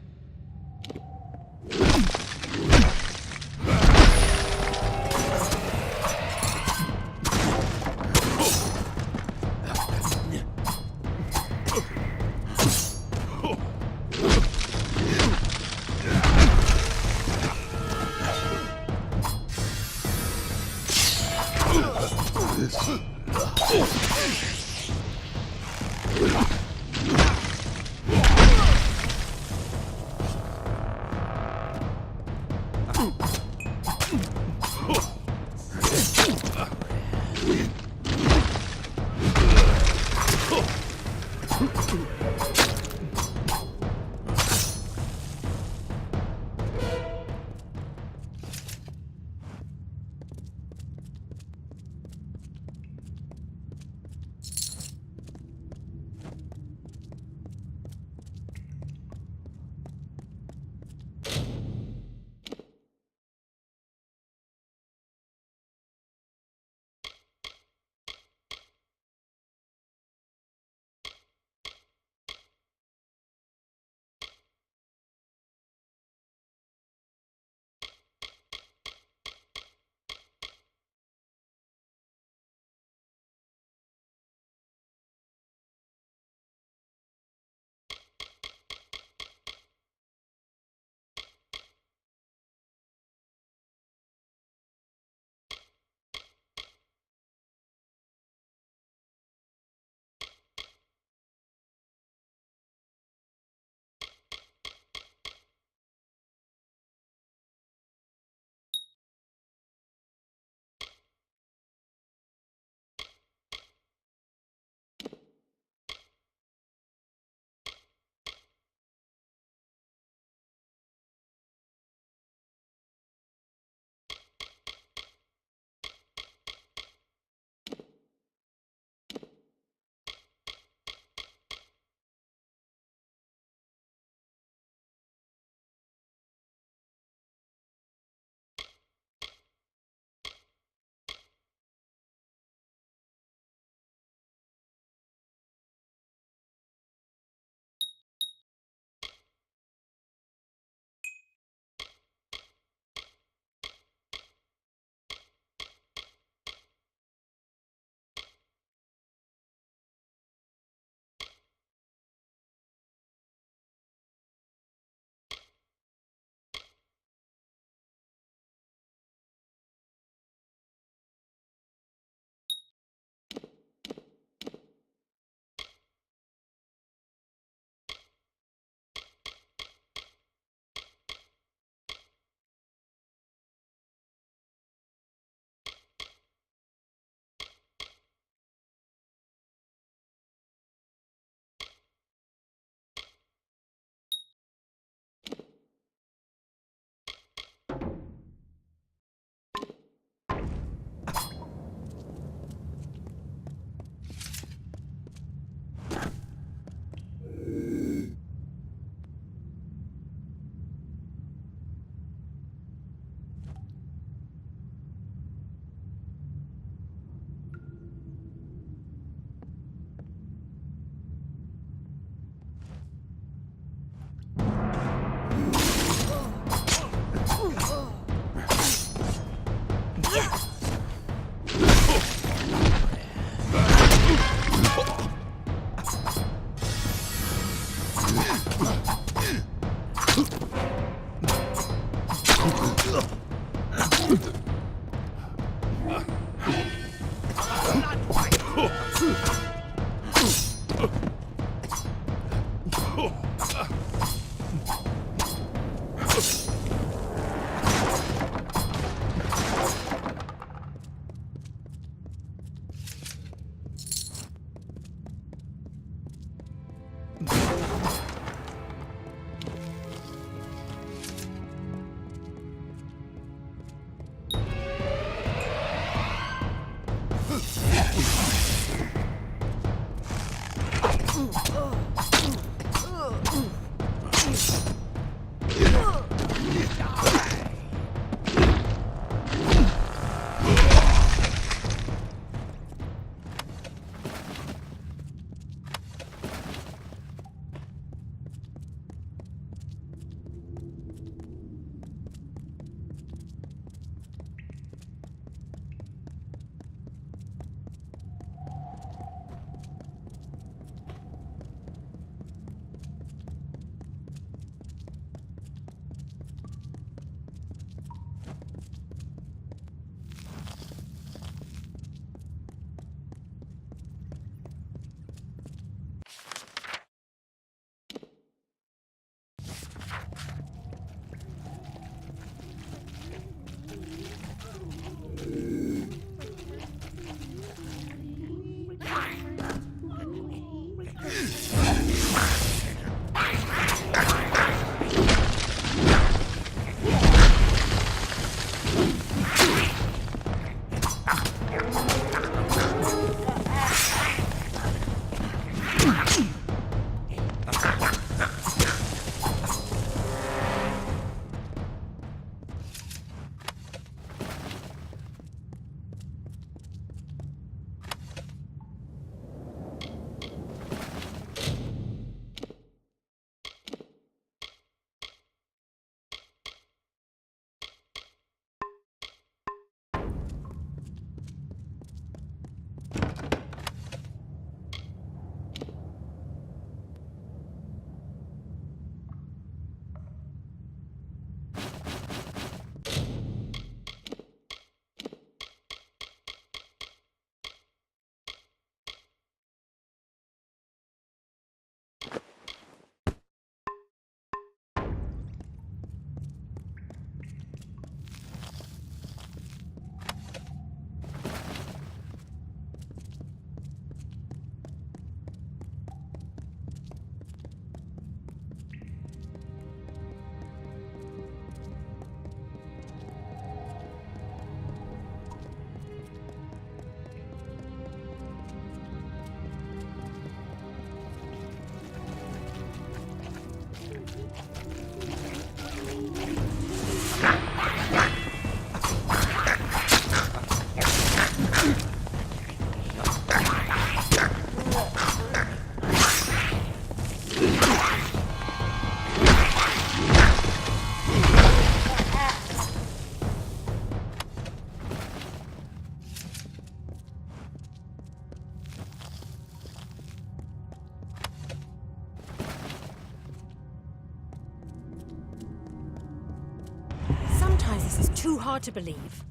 hard to believe.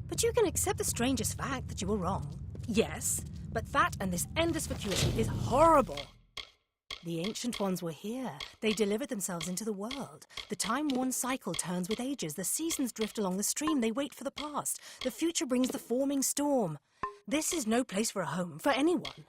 But you can accept the strangest fact that you were wrong. Yes, but that and this endless vacuity is horrible. The Ancient Ones were here. They delivered themselves into the world. The time-worn cycle turns with ages. The seasons drift along the stream. They wait for the past. The future brings the forming storm. This is no place for a home, for anyone.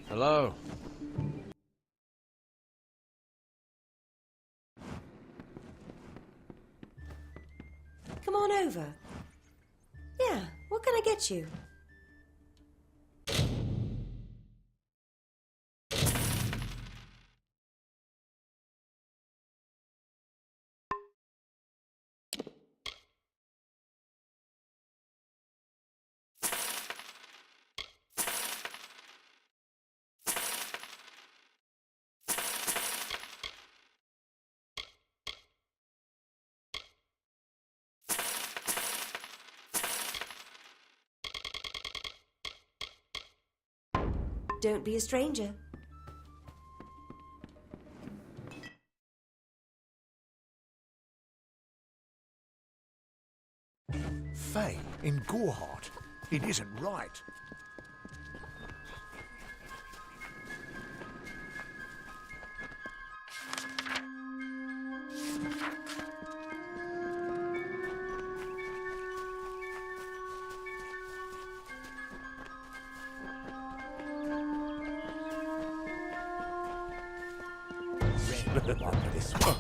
Hello. Come on over. Yeah, what can I get you? Don't be a stranger. Faye, in Goreheart. It isn't right. This one.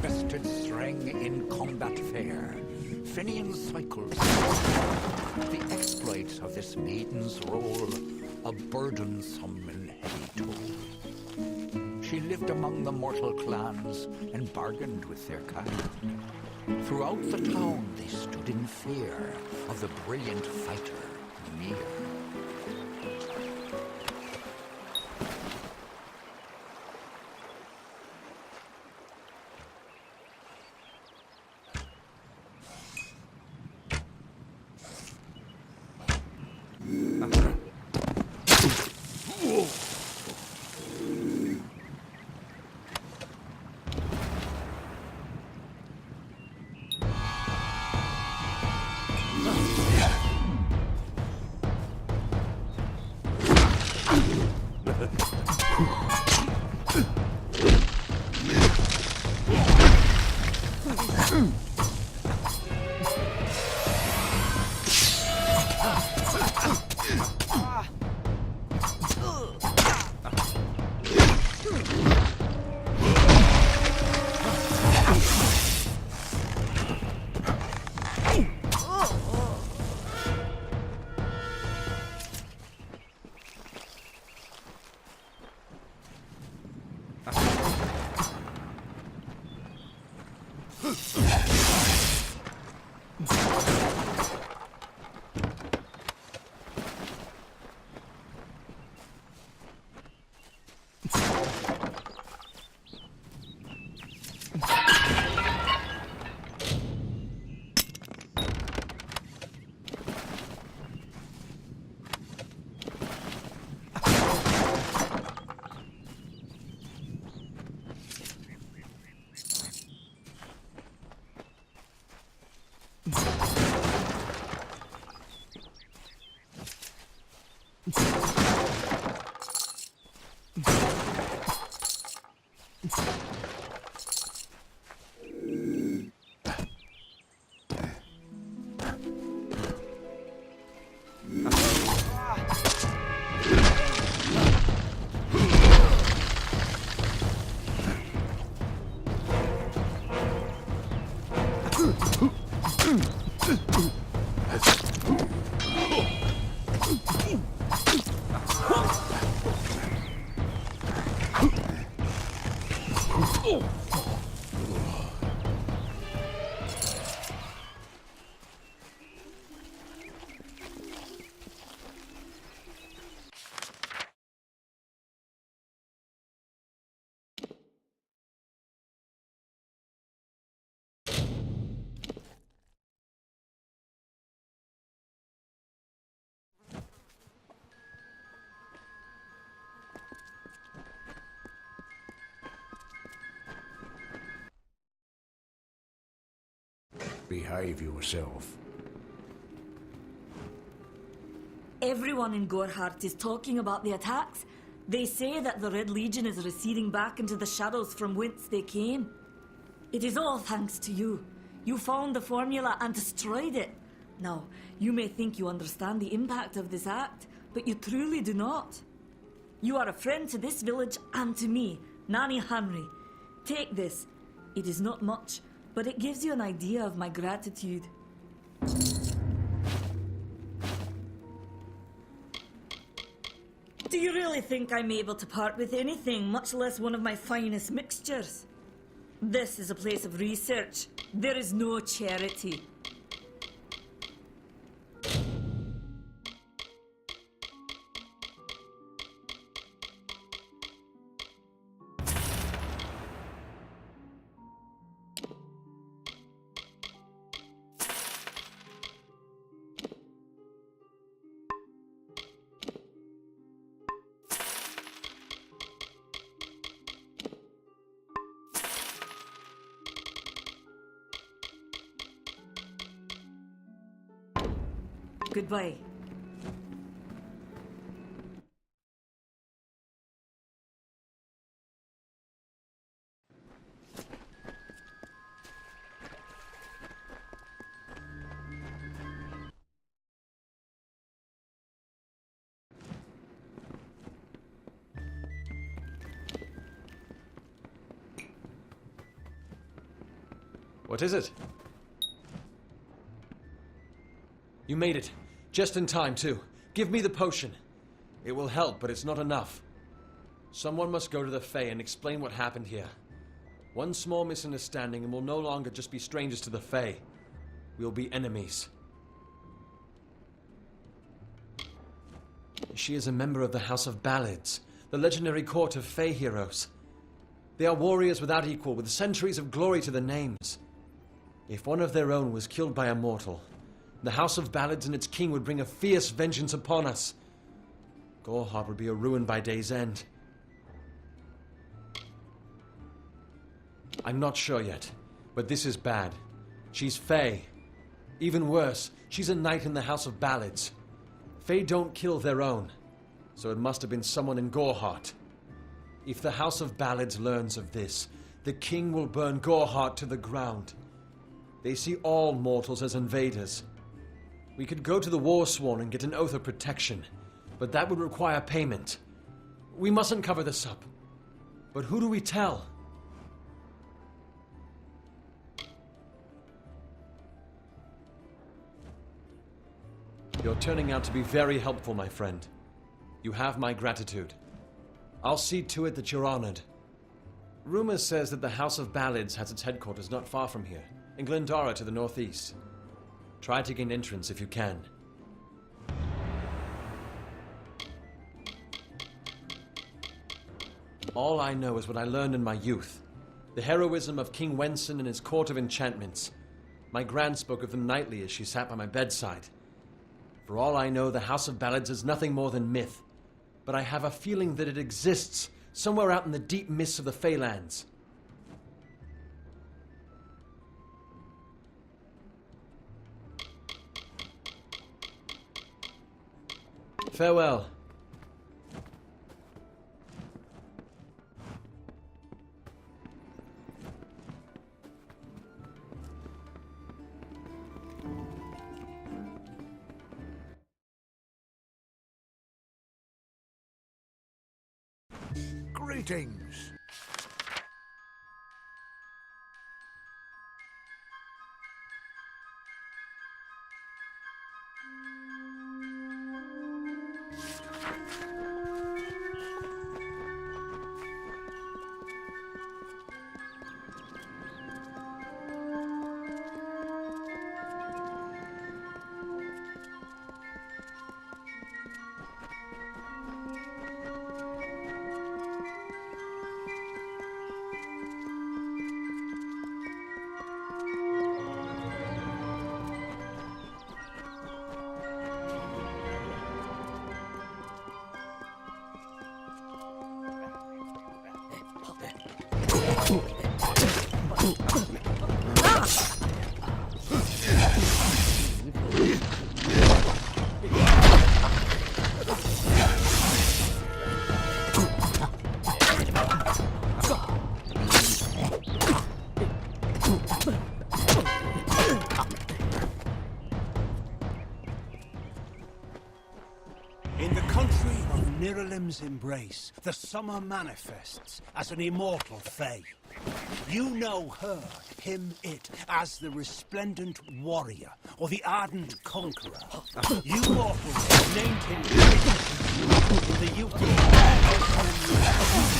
Bested streng in combat fair, Finian's cycles. The exploits of this maiden's role, a burdensome and heavy toll. She lived among the mortal clans and bargained with their kind. Throughout the town they stood in fear of the brilliant fighter near. Behave yourself. Everyone in Gorhart is talking about the attacks. They say that the Red Legion is receding back into the shadows from whence they came. It is all thanks to you. You found the formula and destroyed it. Now, you may think you understand the impact of this act, but you truly do not. You are a friend to this village and to me, Nanny Henry. Take this. It is not much, but it gives you an idea of my gratitude. Do you really think I'm able to part with anything, much less one of my finest mixtures? This is a place of research. There is no charity. Goodbye. What is it? You made it. Just in time, too. Give me the potion. It will help, but it's not enough. Someone must go to the Fae and explain what happened here. One small misunderstanding and we'll no longer just be strangers to the Fae. We'll be enemies. She is a member of the House of Ballads, the legendary court of Fae heroes. They are warriors without equal, with centuries of glory to their names. If one of their own was killed by a mortal, the House of Ballads and its king would bring a fierce vengeance upon us. Gorehart would be a ruin by day's end. I'm not sure yet, but this is bad. She's Fae. Even worse, she's a knight in the House of Ballads. Fae don't kill their own, so it must have been someone in Gorehart. If the House of Ballads learns of this, the king will burn Gorehart to the ground. They see all mortals as invaders. We could go to the Warsworn and get an oath of protection, but that would require payment. We mustn't cover this up. But who do we tell? You're turning out to be very helpful, my friend. You have my gratitude. I'll see to it that you're honored. Rumor says that the House of Ballads has its headquarters not far from here, in Glendara to the northeast. Try to gain entrance if you can. All I know is what I learned in my youth. The heroism of King Wenson and his court of enchantments. My gran spoke of them nightly as she sat by my bedside. For all I know, the House of Ballads is nothing more than myth. But I have a feeling that it exists somewhere out in the deep mists of the Feylands. Farewell. Greetings. Niralim's embrace, the summer manifests as an immortal fae. You know her, him, it, as the resplendent warrior, or the ardent conqueror. You mortals named him in the youth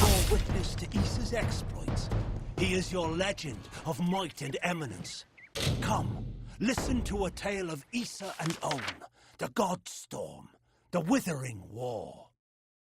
bore witness to Issa's exploits. He is your legend of might and eminence. Come, listen to a tale of Issa and Own, the God Storm, the Withering War.